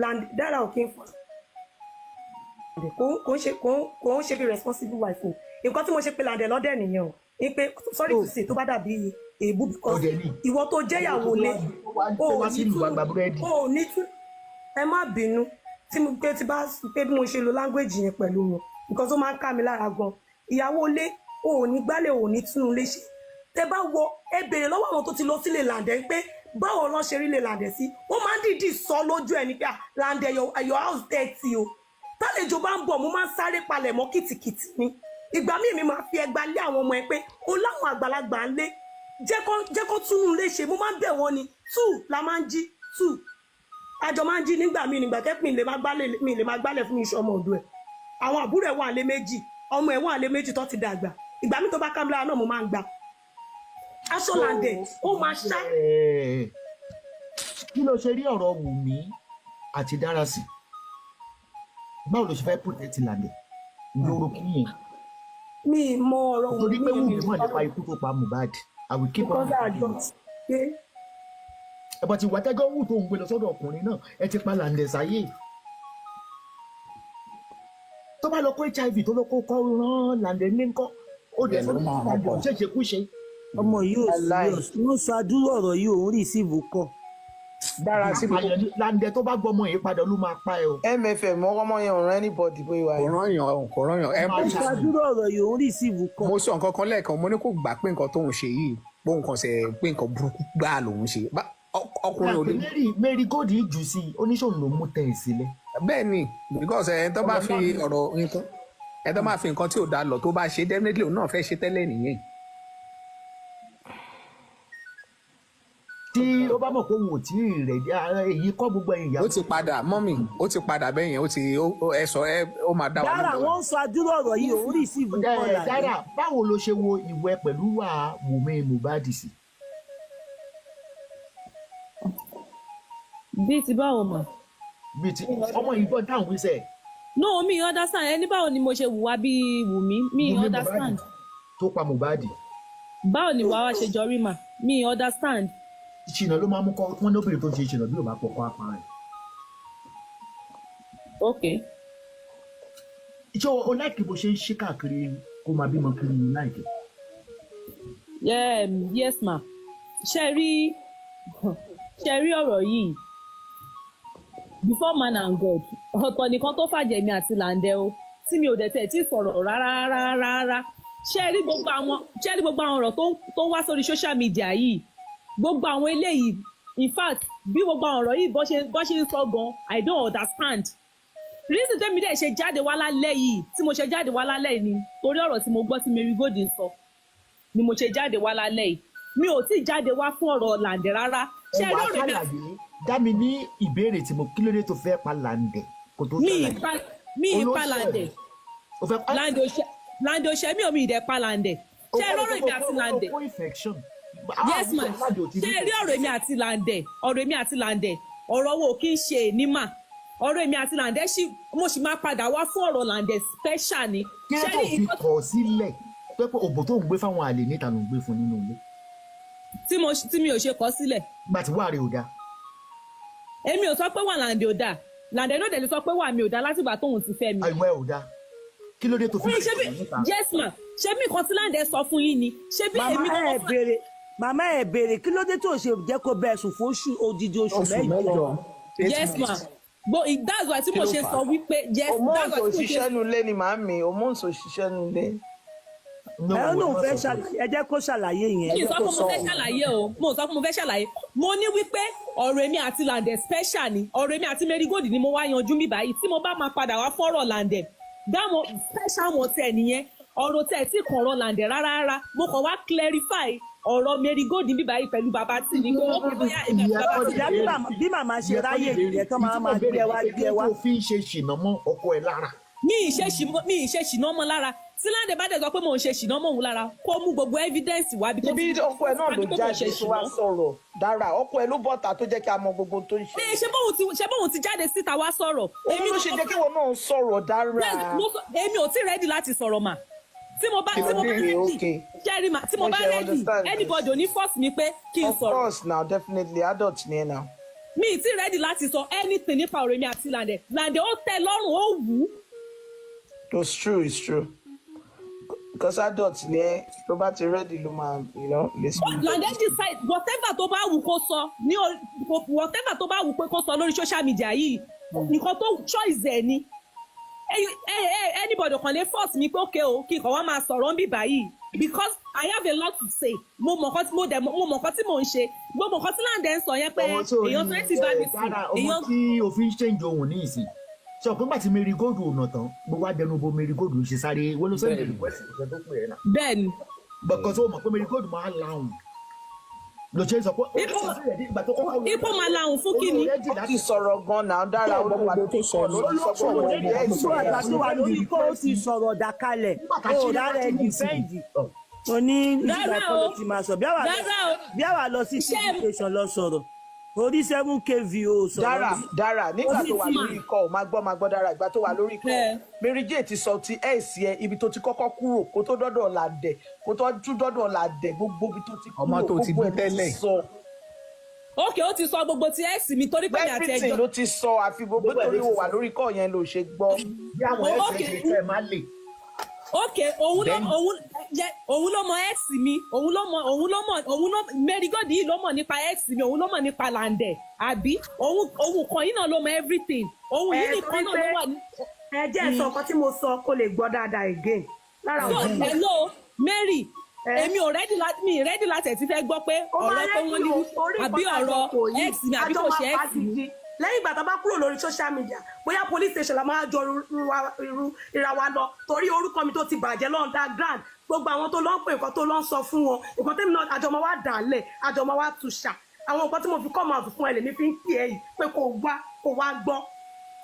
Lande dára ò kí n fọ́ kò ń ṣe bí responsible wife o nǹkan tí mo ṣe pé Lande lọ́dẹ̀ nìyẹn o ní pé sorry to say tó bá dàbí èébú because ìwọ tó jẹ́yàwó lé o ní tú ẹ má bínú tí mo pé tí bá pé bí mo ṣe lo language yẹn pẹ̀lú wọn nǹkan tó máa ń ká mi lára gan ìyàwó lé o ò ní gbálẹ̀ o ò ní túnú léṣe tẹ bá wo ẹ béèrè lọ́wọ́ àwọn tó ti lọ sílé Lande pé báwo lọ ṣe rí lè Lande sí wọ́n máa ń dìídì sọ lójú ẹ̀ ní pé Lande your house dirty o tálejò bá ń bọ̀ mo máa ń sáré palẹ̀ mọ́ kìtìkìtì ni ìgbà míì mi máa fi ẹgba lé àwọn ọmọ ẹ pé o láwọn àgbàlagbà ń lé jẹ́ kó túnú léṣe mo máa ń bẹ̀ wọ́n ni 2 la máa ń jí 2 àjọ máa ń jí nígbà míì nígbà tẹ́pìn mi lè máa gbálẹ̀ fún iṣẹ́ ọmọ ọ̀dọ̀ ẹ̀ àwọn àbúrò ẹ̀ wà lé méjì ọmọ ẹ̀ wà lé méjì tó ti dàgbà ìgbà míì tó bá kámẹ́rà náà mo máa ń gbà aṣọ Lande ó máa ṣá. kí ló ṣe rí ọ̀rọ̀ Wùmí àti Dárasì báwo ló ṣe fẹ́ protect Lande lóró kí yẹn. mi mọ ọ̀rọ̀ Wùmí torí pé Wùmí mọ̀ nípa ikú tó pa Mohbad I will keep on. ẹ̀bọ̀n tí wàtẹ́gọ́ wù tó ń gbé lọ sọ́dọ̀ ọkùnrin náà ẹ ti pa Lande sáyé. tó bá lọ kó HIV tó lọ kó kọ́ rán Lande ní nǹkan ó dẹ̀ sọ́dọ̀ Lande ò ṣèṣe kú ṣe. ọmọ yìí ò serious wọ́n sọ àdúrà ọ̀rọ̀ yìí òun receive kọ́. dára sí mi. Lande tó bá gbọmọ yìí padà ló máa pa ẹ o. MFM ọmọ yẹn ò rán anybody bóyá wà. kò rán yàn. wọ́n sọ àdúrà ọ̀rọ̀ yìí òun receive kọ́. mo sọ nǹkan kan lẹ́ẹ̀kan mo ní kò gbà pé nǹkan tóun ṣe yìí bóun kàn ṣe pé nǹkan burúkú gbáà lòun ṣe ọkùnrin ò lè. Marygold jù sí i oníṣòwò ló mú tẹ̀ sílẹ̀. bẹ́ẹ̀ ni because ẹ̀ tó bá fi ọ̀rọ̀ nǹkan ẹ̀ tó máa fi nǹkan tí ò dáa lọ tó bá ṣe definitely òun náà fẹ́ ṣe tẹ́lẹ̀ nìyẹn. tí ó bá mọ̀ pé òun ò tí ì rẹ̀ èyí kọ́ gbogbo ẹ̀yìn ìyá. ó ti padà mọ́mì ó ti padà bẹ́ẹ̀ yẹn ó ti ẹ sọ ẹ ó máa dá wa lójú. dára wọn sọ àdúrà ọ̀rọ̀ yìí òun receive kọ́ Lande. dára báwo ló ṣe wo ìwẹ pẹ̀lú wà Wùmí Mohbad sí. bíi ti báwo mà. bíi ti ọmọ yìí gbọ́ dáhùn wíṣẹ́. no mi understand ẹni báwo ni mo ṣe wùwá bíi Wùmí mi understand. tó pa Mohbad. báwo ni wàá wá ṣe jọrí mà mi understand. ìṣìnà ló máa mú kọ́ wọ́n lóbìnrin tó ń ṣe ìṣìnà bí ò bá pọ̀ kọ́ apá rẹ̀. ok. ìṣó o láìkí bó ṣe ń ṣe káàkiri kó máa bímọ kiri ní láìkí. yes ma ṣe rí ọ̀rọ̀ yìí before man and God ọ̀tọ̀ nìkan tó fàjẹ́ mi àti Lande o tí mi ò dẹ̀ tẹ̀ tí sọ̀rọ̀ rárá ṣe rí gbogbo àwọn ọ̀rọ̀ tó wá sórí social media yìí gbogbo àwọn eléyìí in fact bí gbogbo àwọn ọ̀rọ̀ yìí bó ṣe ń sọ gan I don't understand reason tẹ́mi dẹ̀ ṣe jáde wá lálẹ́ yìí tí mo ṣe jáde wá lálẹ́ yìí ni torí ọ̀rọ̀ tí mo gbọ́ tí Marygold ń sọ ni mo ṣe jáde wá lálẹ́ yìí mi ò tí jáde wá fún ọ̀rọ̀ Lande rárá. ṣé ẹ lóore bẹ́ẹ̀ dá mi ní ìbéèrè tí mo kí ló dé tó fẹ́ pa Lande kó tó ṣàlàyé. mi ì pa Lande Lande ò ṣe mí ò mi ì dẹ̀ pa Lande ṣé ẹ lọ́rọ̀ èmi àti Lande. yes ma ṣé ẹ rí ọ̀rọ̀ èmi àti Lande ọ̀rọ̀ wo kì í ṣe ènìmà ọ̀rọ̀ èmi àti Lande mo sì máa padà wá fún ọ̀rọ̀ Lande special ni. kí ló tó fi kọ̀ sílẹ̀ pé òbò tó ń gbé fáwọn àlè níta ló ń gbé fún nínú ilé. tí mi ò ṣe kọ̀ sílẹ̀. gbà tí wàá rí o dáa. èmi ò sọ pé wà Lande ò dáa Lande ló dẹ̀ lè sọ pé wà mí ò dáa látìgbà tóun ti fẹ́ mi. àìwẹ́ ò dáa kí ló dé tó fi kọ̀ níta. yes ma ṣé mi kan tí Lande sọ fún yín ni ṣé bí èmi kan fún. màmá ẹ béèrè kí ló dé tó ṣe jẹ́ kó bẹ́ẹ̀ sùn fún odidi oṣù mẹ́jọ. yes ma that's why tí mo ṣe sọ wípé yes that's why tí mo ṣe. òmùn òṣìṣẹ́ nulẹ̀ ni màámi òmùn òṣìṣẹ́ nulẹ̀. ẹ ló ń fẹ́ ṣàlàyé ẹ jẹ́ kó ṣàlàyé yẹn. mi sọ pé mo fẹ́ ṣàlàyé o mo sọ pé mo fẹ́ ṣàlàyé mo ní wípé ọ̀rọ̀ èmi àti Lande special ni ọ̀rọ̀ èmi àti Marygold ni mo wá yanjú mi báyìí tí mo bá máa padà wá fọ́rọ̀ Lande dáwọn special wọn tẹ̀ nìyẹn ọ̀rọ̀ tẹ̀ tí kàn ọ̀rọ̀ Lande rárá mo kàn wá clarify ọ̀rọ̀ Marygold bíbá yìí pẹ̀lú bàbá tí ní kó wọ́n bóyá èmi àti bàbá tí. bí màmá ṣe ráyè nìyẹn tó máa gbé wá. tó fi ń ṣe ṣìnà mọ́ ọkọ ẹ̀ lára. mi ì ṣe ṣìnà mọ́ lára tí Lande bá dẹ̀ sọ pé mò ń ṣe ṣìnà mọ́ òun lára kó mú gbogbo evidence wá. ibi ọkọ ẹ̀ náà ló jáde tó wá sọ̀rọ̀ dára ọkọ ẹ̀ ló bọ́ta tó jẹ́ kí a mọ gbogbo tó ń ṣe. ṣé bóun ti jáde síta wá sọ̀rọ̀. èmi ló ṣe jẹ́ kí wọn náà sọ̀rọ̀ dára. èmi ò tí ready láti sọ̀rọ̀ mà tí mo bá ready jerry ma tí mo bá ready anybody ò ní force mi pé kí n sọ̀rọ̀. of course now definitely adult ni ẹ now. mi ì tí ready láti sọ anything nípa ọ̀rọ̀ mi àti Lande ó tẹ́ lọ́rùn ó wù ú. it's true because adult ni ẹ tó bá ti ready ló máa listen. Lande decide whatever tó bá wù kó sọ ní whatever tó bá wù pé kó sọ lórí social media yìí nǹkan tó choice ẹ ni. Anybody can force me okay o kí nǹkan wá máa sọ̀rọ̀ ń bí báyìí because I have a lot to say mo mọ̀ nǹkan tí mò ń ṣe gbogbo nǹkan tí Lande ń sọ yẹn pé èèyàn tó ti bá mi sí ọmọ tí òfin change ohun ní ìsìn ṣe ọ̀pọ̀ nígbà tí Marygold ò nà tán gbogbo àdẹnu bo Marygold ṣe sáré wọ́n ló sẹ́yìn request ìṣẹ́ tó pè é náà. bẹ́ẹ̀ni. bọ̀kọ̀ tó mọ̀ pé Marygold máa láhùn ló ṣe sọ pé ipò máa láhùn fún kí ni. ó ti sọ̀rọ̀ gan-an náà dára olùwà tó sọ lórí sọ́kùnrin ọ̀rọ̀ ẹ̀ àgbà tó wà lórí kó o ti sọ̀rọ̀ dàkalẹ̀ ó dára ẹ̀ dìfẹ́ǹdì oní ìgbà kan ló ti máa sọ bí àwa lọ sí station lọ sọ̀rọ̀ orí 7kv o sọ̀rọ̀. dára nígbà tó wà lórí ikọ̀ máa gbọ́ dára ìgbà tó wà lórí ikọ̀ Marygold ti sọ ti ẹ̀sì ẹ ibi tó ti kọ́kọ́ kúrò kó tó dọ́dọ̀ Lande kó tó tún dọ́dọ̀ Lande gbogbo ibi tó ti kúrò ọmọ tó ti bí tẹ́lẹ̀. ókè ó ti sọ gbogbo ti ẹ̀sì mi torí pé mi àti ẹjọ́. everything ló ti sọ àfi gbogbo torí o wà lórí ikọ̀ yẹn ló ṣe gbọ́. bí àwọn ẹ̀sìn ṣe fẹ́ máa lè. Okay, òun ló mọ ex mi, òun ló Marygold yìí ló mọ̀ nípa ex mi, òun ló mọ̀ nípa Lande, àbí òun kan yìí náà ló mọ everything. Òun yìí nìkan náà ló wà ní. Ẹ jẹ́ sọ nǹkan tí mo sọ kó lè gbọ́ dáadáa again. So hello Mary, èmi ò ready láti ẹ̀ ti fẹ́ gbọ́ pé ọ̀rọ̀ tó wọ́n ní àbí ọ̀rọ̀ ex mi àbí kò ṣe ex mi. Lẹ́yìn ìgbà tá a bá kúrò lórí social media bóyá police station la máa jọ ìra wa lọ torí orúkọ mi tó ti bàjẹ́ lọ underground gbogbo àwọn tó lọ ń pè nǹkan tó lọ ń sọ fún wọn nǹkan tẹ́mi náà àjọmọ́ wa dàálẹ̀ àjọmọ́ wa tùṣà àwọn nǹkan tí mo fi kọ́ máa fún ẹ lèmi fi ń pè ẹ́ yìí pé kò wá gbọ́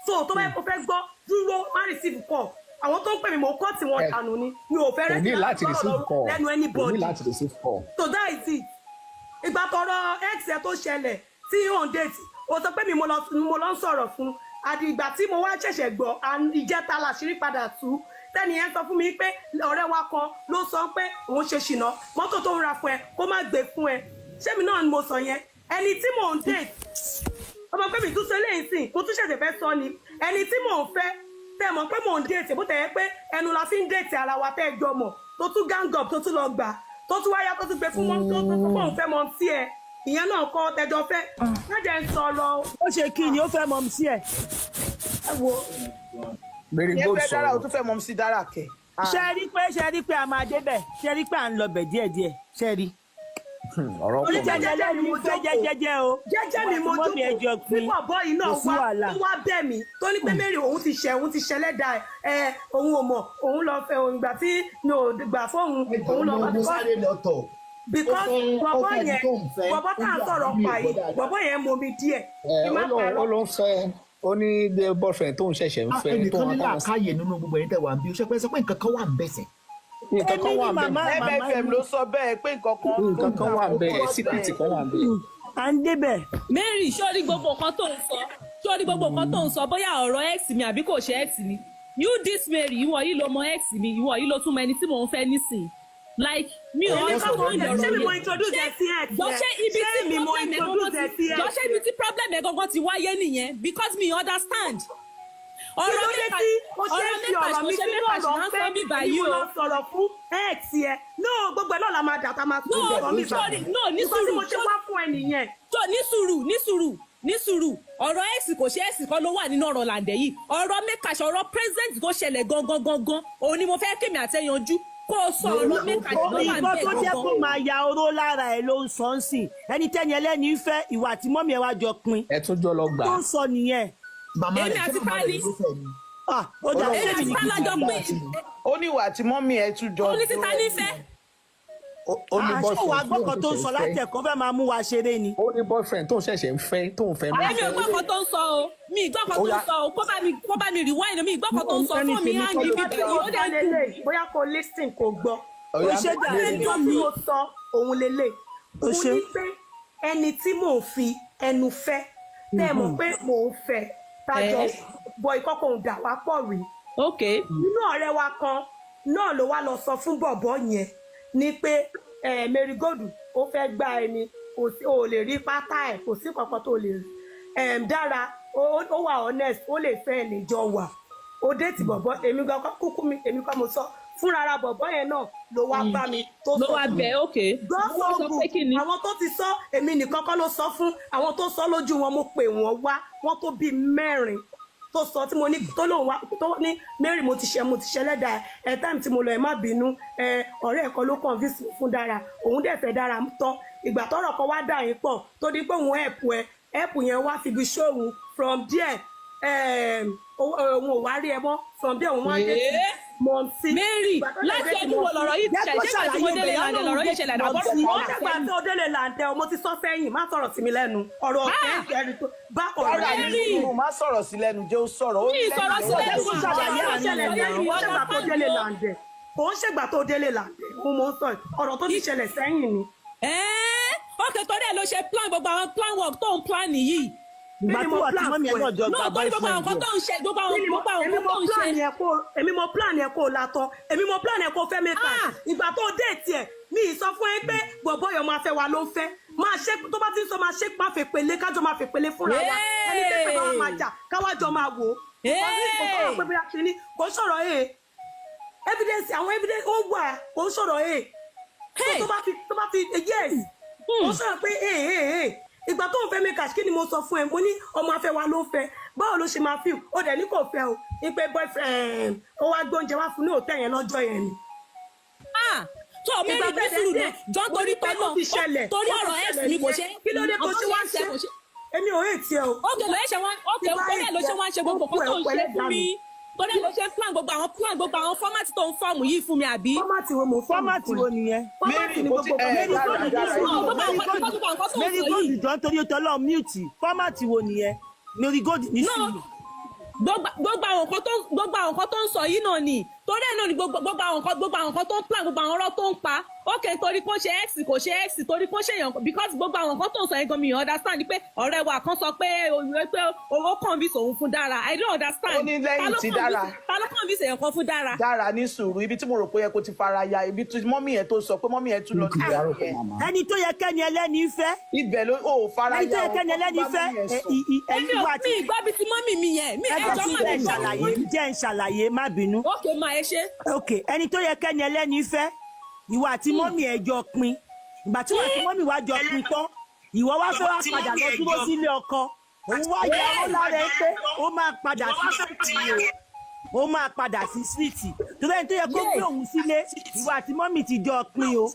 so tó bá yẹ kó fẹ́ gbọ́ dúró má receive call àwọn tó ń pè mí mo kọ́ tí wọ́n dànù ni mi ò fẹ́ rẹ́sì láti sọ̀rọ̀ lẹ́nu anybody so that is it ìgbà tọrọ ex ẹ tó ṣẹlẹ̀ tí ó ń déètì ó sọ pé mo lọ ń sọ̀rọ̀ fún àdìgbà tí mo wá ṣẹ̀ṣẹ̀ gbọ́ ìjẹta làṣírí padà tú tẹ́ni yẹn sọ fún mi pé ọ̀rẹ́ wa kan ló sọ pé òun ṣe ṣìnà mọ́tò tó ń ra fún ẹ kó má gbé fún ẹ ṣémi náà ni mo sọ yẹn ẹni tí mò ń date ọmọ pé mi tún sọ eléyìí sìn kó tún ṣẹ̀ṣẹ̀ fẹ́ sọ ni ẹni tí mò ń fẹ́ tẹ́ mọ̀ pé mò ń date bó tẹ̀ yẹ pé ẹnu la fi ń date ara wa tẹ́ jọ mọ̀ tó tún gang up tó tún lọ gbà tó tún wáyá tó tún gbé fún wọn tó tún fẹ́ mọ́ sí ẹ ìyẹn náà kọ́ tẹjọ fẹ́ lájẹ ń sọ̀rọ̀. ó ṣe kí ni ó fẹ́ mọ̀ sí ẹ. ẹ wo. Marygold sọ̀rọ̀ dára o tún fẹ́ mọ̀ sí dára kẹ̀. ṣe rí pé a máa débẹ̀ ṣe rí pé à ń lọ bẹ̀ díẹ̀díẹ̀ ṣe rí. ọ̀rọ̀ pọ̀ jẹ́jẹ́ ni mo jẹ́jẹ́ o. jẹ́jẹ́ ni mo jókòó púpọ̀ bọ́ọ̀yì náà wá bẹ̀ mí tó ní pé Mary òun ti ṣẹlẹ́dà ẹ̀ òun ò mọ̀ òun lọ fẹ́ òun ìgbà tí mi ò gbà fóun òun lọ bá because bọ̀bọ̀ yẹn bọ̀bọ̀ tá à ń sọ̀rọ̀ pa yìí bọ̀bọ̀ yẹn mọ mi díẹ̀. ó ló ń fẹ́ ó ní the boyfriend tó ń ṣẹ̀ṣẹ̀ ń fẹ́. ẹnìkan ní làákàyè nínú gbogbo ẹni tẹ́ wà ń bí o ṣe pé sọ pé nǹkan kan wà ń bẹ̀sẹ̀. nǹkan kan wà ń bẹ̀. MFM ló sọ bẹ́ẹ̀ pé nǹkan kan wà ń bẹ̀ sípìtì kan wà ń bẹ̀. à ń débẹ̀. Mary sórí gbogbo nǹkan tó ń sọ bóyá ọ̀rọ̀ ex mi àbí kò ṣe ex mi you this Mary ìwọ yìí ló mọ ex mi ìwọ yìí ló tún mọ ẹni tí mò ń fẹ́ nísìnyí like mi ò ní kọ́ fún ìdọ̀rọ̀ yẹn mo introduce ẹ sí ẹ jọ́ṣẹ́ ibi tí problem ẹ̀ gangan ti wáyé nìyẹn because me understand. ọ̀rọ̀ mẹ́ta ṣe ń bí báyìí o sọ̀rọ̀ fún ex yẹ no gbogbo ẹ̀ náà la máa dà tá a máa tún sọ̀rọ̀ mi báyìí ní sùúrù mo ṣe wá fún ẹ nìyẹn. ní sùúrù ọ̀rọ̀ ex kò ṣe ex kan ló wà nínú ọ̀rọ̀ Lande yìí ọ̀rọ̀ mẹ́kàṣọ ọ̀rọ̀ present tó ṣẹlẹ̀ gangan òun ni mo fẹ́ kémi àtẹ̀yanjú kó o sọ ọ̀rọ̀ mẹ́ka tó wà bẹ́ẹ̀ gangan. ìbọn tó jẹ́ kó máa ya oró lára ẹ̀ ló ń sọ ń sìn ẹni tẹ́ni ẹlẹ́ni ń fẹ́ ìwà àti mọ́mí ẹ̀ wá jọ pin. ẹ tún jọ lọ gbà. tó ń sọ nìyẹn. màmá rẹ̀ tí màmá rẹ̀ ló fẹ́ ni. ó dà Èmi àti ta lájọ pé ó ní ìwà àti mọ́mí ẹ̀ tún jọ. ó ní títa nífẹ̀ẹ́. àṣọ wa gbọ́kàn tó ń sọ láti ẹ̀kọ́ fẹ́ máa mú wa ṣeré ni. ó ní boyfriend tó ń ṣẹ̀ṣẹ̀ ń fẹ́ tó ń fẹ́ mọ́. Èmi ò gbọ́ kan tó ń sọ o. Mi ì gbọ́ kan tó ń sọ o. Kó bá mi rewind mi ì gbọ́ kan tó ń sọ fún mi hàn ní bíbí ó dẹ̀ lélẹ̀ bóyá kò listen kò gbọ́. ó ṣe dà ẹjọ́ tí mo sọ òun lélẹ̀. Ó mo ṣe. ní pé ẹni tí mò ń fi ẹnu fẹ́ tẹ́ ẹ mọ̀ pé mò ń fẹ́ tájọ bọ ìkọ́kọ̀ òun dà wá pọ̀ rí. ok. nínú ọ̀rẹ́ wa kan náà ló wá lọ sọ fún bọ̀bọ̀ yẹn ni pé Marygold ó fẹ́ gba ẹni kò sí o lè rí pátá ẹ̀ kò sí kankan tó lè rí dára ó wà honest ó lè fẹ́ ẹ̀ lè jọ wà ó déètì bọ̀bọ̀ èmi gan kúkú mi èmi kan mo sọ fúnra ara bọ̀bọ̀ yẹn náà ló wá bá mi tó sọ ló wá bẹ̀ ok. gbọ́sọ̀gù àwọn tó ti sọ èmi nìkan kọ́ ló sọ fún àwọn tó sọ lójú wọn mo pè wọ́n wá wọ́n tó bíi mẹ́rin tó sọ tí mo ní tó lóun wá tó ní Mary mo ti ṣe lẹ́dà time tí mo lọ ẹ̀ má bínú ọ̀rẹ́ ẹ̀kọ́ ló convince fún Dára òun dẹ̀ fẹ́ Dára tán ìgbà tọ́rọ̀ kan wá dà yín pọ̀ tó di pé òun ẹ̀pù yẹn wá fi bí ṣóòwù from there òun ò wá rí ẹ mọ́ from there òun wá dé mọ̀nsí. Mary láti ọdún wo lọ̀rọ̀ yìí ṣẹlẹ̀ ṣé mo délé Lande lọ̀rọ̀ yìí ṣẹlẹ̀ àbọ̀ sí ó ṣègbà tó délé Lande mo ti sọ sẹ́yìn má sọ̀rọ̀ sí mi lẹ́nu ọ̀rọ̀ ọ̀fẹ́ ẹni tó bá ọ̀rọ̀ Mary mo má sọ̀rọ̀ sí lẹ́nu jẹ́ ó sọ̀rọ̀. mi sọ̀rọ̀ sí lẹ́nu ó ṣègbà tó délé Lande ó ṣègbà tó délé Lande mo mọ̀ ń sọ ọ̀rọ̀ tó ti ṣẹlẹ̀ sẹ́yìn ni. ókè torí ẹ̀ ló ṣe plan gbogbo àwọn plan work tó ń plan nìyí. ìgbà tí wọ́n ti mọ́ mi ẹ̀ náà jọ gba torí gbogbo àwọn nǹkan tó ń ṣe gbogbo àwọn nǹkan tó ń ṣe. èmi mo plan yẹn kó o la tán èmi mo plan yẹn kó o fẹ́ mẹ́ta ìgbà tó dé tiẹ̀ mi ì sọ fún ẹ pé bọ̀bọ̀ yọ̀ máa fẹ́ wa ló ń fẹ́ máa ṣe tó bá ti ń sọ máa ṣe máa fẹ́ pele kájọ máa fẹ́ pele fúnra wa ẹni tẹ́tẹ́ bá wà máa jà káwájọ máa wò ó kò sọ̀rọ̀ evidence àwọn evidence ó wà kò sọ̀rọ̀ tó bá fi yes ó sọ̀rọ̀ pé ìgbà tó ń fẹ́ mẹ́ka kí ni mo sọ fún ẹ mo ní ọmọ afẹ́ wa ló ń fẹ́ báwo ló ṣe máa fi ó dẹ̀ ní kò fẹ́ o ní pé boyfriend ó wá gbóúnjẹ wá fún ní òtẹ́ yẹn lọ́jọ́ yẹn ni. tó o mẹ́rin bí sùúrù náà jọ torí tọ́lọ̀ torí ọ̀rọ̀ ẹ̀ mi kò ṣe kí ló dé tó ṣe wá ṣe èmi ò hate ẹ o. ókè ló ṣe wá ń ṣe gbogbo kan tó ń ṣe fún mi torí ẹ̀ ló ṣe plan gbogbo àwọn fọ́mátì tó ń fọ́ọ̀mù yìí fún mi àbí. fọ́mátì wo mo fọ́mátì wo nìyẹn. fọ́mátì ni gbogbo Marygold jọ nítorí ó tọ́lọ́ mute fọ́mátì wo nìyẹn Marygold ní sùúrù. gbogbo àwọn nǹkan tó ń sọ yìí náà ni torí ẹ̀ náà ni gbogbo àwọn nǹkan tó ń plan gbogbo àwọn ọ̀rọ̀ tó ń pa ókè torí kó ṣe x kò ṣe x torí kó ṣe èèyàn because gbogbo àwọn nǹkan tó ń sọ yẹn gan mi understand ni pé ọ̀rẹ́ wa kan sọ pé owó convince òun fún Dára I don't understand. ó ní lẹ́yìn tí Dára ta ló convince èèyàn kan fún Dára. Dára ní sùúrù ibi tí mo rò pé yẹ kó ti fara ya ibi tí mọ́mí yẹn tó sọ pé mọ́mí yẹn tún lọ sí ìyàrá yẹn. ẹni tó yẹ kẹ́ni ẹlẹ́ni fẹ́. ibẹ̀ ló ò fara ya ẹni tó yẹ kẹ́ni ẹlẹ́ni fẹ́ èmi ò mi ìgbọ́ bíi ti mọ́mì mi yẹn mi ẹjọ́ má lè jẹ́ ń ṣàlàyé má bínú. ókè máa ẹ ṣe. ok ẹni tó yẹ kẹ́ni ẹlẹ́ni fẹ́ ìwọ àti mọ́mì ẹ̀ jọ pin ìgbà tí wọ́n àti mọ́mì wá jọ pin tán ìwọ wá fẹ́ wá padà lọ dúró sílé ọkọ òun wá yẹ ọ́ lára ẹ pé ó máa padà sí síìtì ó máa padà sí síìtì torí ẹni tó yẹ kó gbé òun sílé ìwọ àti mọ́mì ti jọ pin o.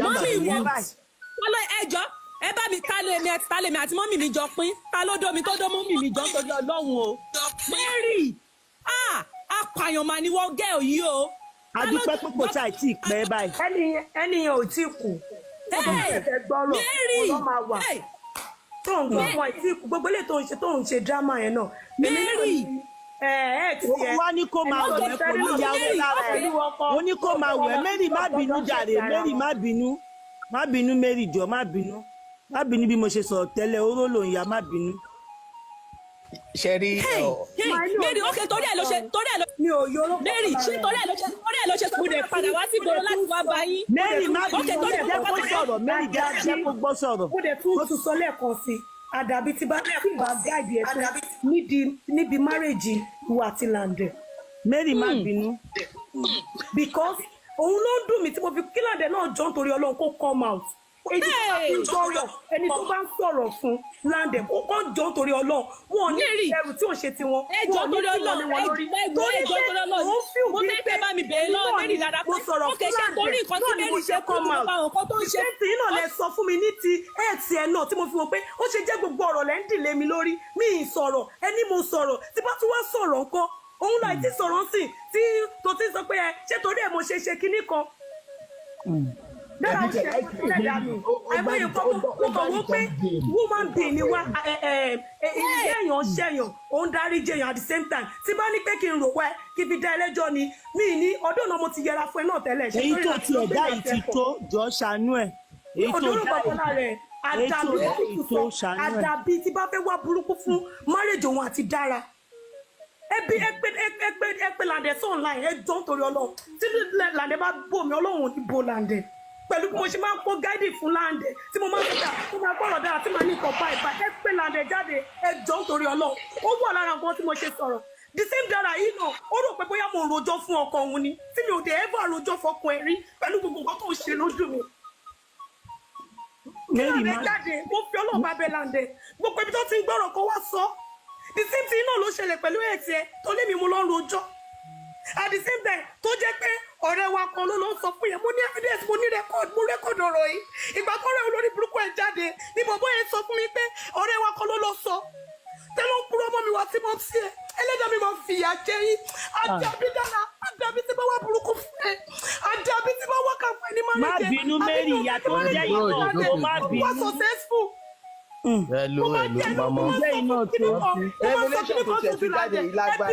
mọ́mì wọ́n lọ ẹjọ́ ẹ bá mi tálẹ̀ mi àti mọ́mì mi jọ pín ta ló dó mi tó dó mọ́mì mi jọ torí Ọlọ́run o. Mary apààyàn mà ni wọ́n gẹ́ òyì o. adúpẹ́ púpọ̀ tí àìtí ìpẹ́ báyìí. ẹnìyàn ò tí kù Mary tó ń gbọ́ wọn àìtí kù gbogbo ilé tó ń ṣe drama yẹn náà. Mary wá ní kó máa wẹ̀ kò ní yàwó lára ẹ̀ ó ní kó máa wẹ̀ Mary má bínú jàre Mary má bínú Mary jọ má bínú bí mo ṣe sọ̀rọ̀ tẹ́lẹ̀ oró ló ń ya má bínú. ṣe rí Mary ókè torí ẹ̀ ló ṣe mi ò yọrọ Mary ṣé torí ẹ̀ ló ṣe sọ pé padà wá sí ìgboro láti wá bá yín. Mary má bínú jẹ́ kó sọ̀rọ̀ Mary jẹ́ kó gbọ́ sọ̀rọ̀. mo dẹ̀ tún sọ lẹ́ẹ̀kan sí àdàbí tí bá gáàdì ẹ̀ tó níbi márèjì ìwà àti Lande. Mary má bínú. because òun ló ń dùn mí tí mo fi kí Lande náà jọ nítorí Ọlọ́run kó come out. èyí tó bá fi ń gbọ́rọ̀ ẹni tó bá ń sọ̀rọ̀ fún Lande kó kọ́ jọ nítorí Ọlọ́run wọn ò ní ẹrù tí ò ṣe tiwọn. ẹjọ́ torí Ọlọ́run torí pé mo fẹ́ kẹ́ bá mi bẹ̀rẹ̀ lọ́wọ́ Mary dáadáa pé ó kè ṣe torí nǹkan tí Mary ṣe kọ́ máa bá nǹkan tó ń ṣe. ṣé tí náà lẹ sọ fún mi ní ti ẹ̀ẹ́tì ẹ̀ náà tí mo fi wọ pé ó ṣe jẹ́ gbogbo ọ̀rọ̀ lẹ́ ń dìlé mi lórí mi ì sọ̀rọ̀ ẹni mo sọ̀rọ̀ tí bá tún wá sọ̀rọ̀ ńkọ́ òun lọ ti sọ̀rọ̀ sí tí tó ti sọ pé ẹ ṣé torí ẹ̀ mo ṣe kinní kan. Dára ó ṣe ẹ̀dá mi àìmọye kọ́ mo kàn wọ́n pé woman being ni wá ṣẹ́yàn òun dárí jẹyàn at the same time tí bá ní pé kí n rò wá kí fi dá ẹlẹ́jọ́ ni mí ní ọdún náà mo ti yẹra fún ẹ náà tẹ́lẹ̀. èyí tó ti ẹ̀dá yìí ti tó jọ ṣàánú ẹ̀. èyí tó dá yìí tó ṣàánú ẹ̀. àdàbí tí bá fẹ́ wá burúkú fún marriage òun àti dára ẹbí ẹpẹ Lande sọ online ẹ jọ nítorí Ọlọ́run tí Lande bá bò mí Ọlọ́run ò ní bò Lande pẹ̀lú bí mo ṣe máa ń kó gáìdì fún Lande tí mo máa ń sọjà tó máa gbọ́rọ̀ dára tí màá ní ìkọ̀pá ìbá ẹ pé Lande jáde ẹ jọ nítorí Ọlọ́run ó wà lára nǹkan tí mo ṣe sọ̀rọ̀ the same dára yìí náà ó rò pé bóyá mo rojọ́ fún ọkọ òun ni tí mi ò dé ever rojọ́ fọkọ ẹ rí pẹ̀lú gbogbo nǹkan tó ń ṣe lójú mi. Lande jáde mo fi Ọlọ́run bá bẹ Lande gbogbo ibi tó ti ń gbọ́rọ̀ kó wá sọ the same thing náà ló ṣẹlẹ̀ pẹ̀lú ẹ̀tì ẹ tó lé mi mo lọ rojọ́ at the same time tó jẹ́ pé ọ̀rẹ́ wa kan ló lọ sọ fún yẹn mo ní evidence mo ní record mo record ọ̀rọ̀ yìí ìgbà tó rẹ̀ olórí burúkú ẹ̀ jáde ní bọ̀bọ̀ yẹn sọ fún mi pé ọ̀rẹ́ wa kan ló lọ sọ tẹ́lọ̀ ń kúrò mọ́ mi wá sí mọ́ sí ẹ ẹlẹ́dàá mi máa fìyà jẹ yín àdàbí dára àdàbí tí bá wà burúkú fún ẹ àdàbí tí bá wà kà fún ẹ ní má bínú Mary ìyá tó ń jẹ́ yìí náà má bínú. wá successful. Hello, mama. Revelation tó ṣe fi jáde yìí lágbára.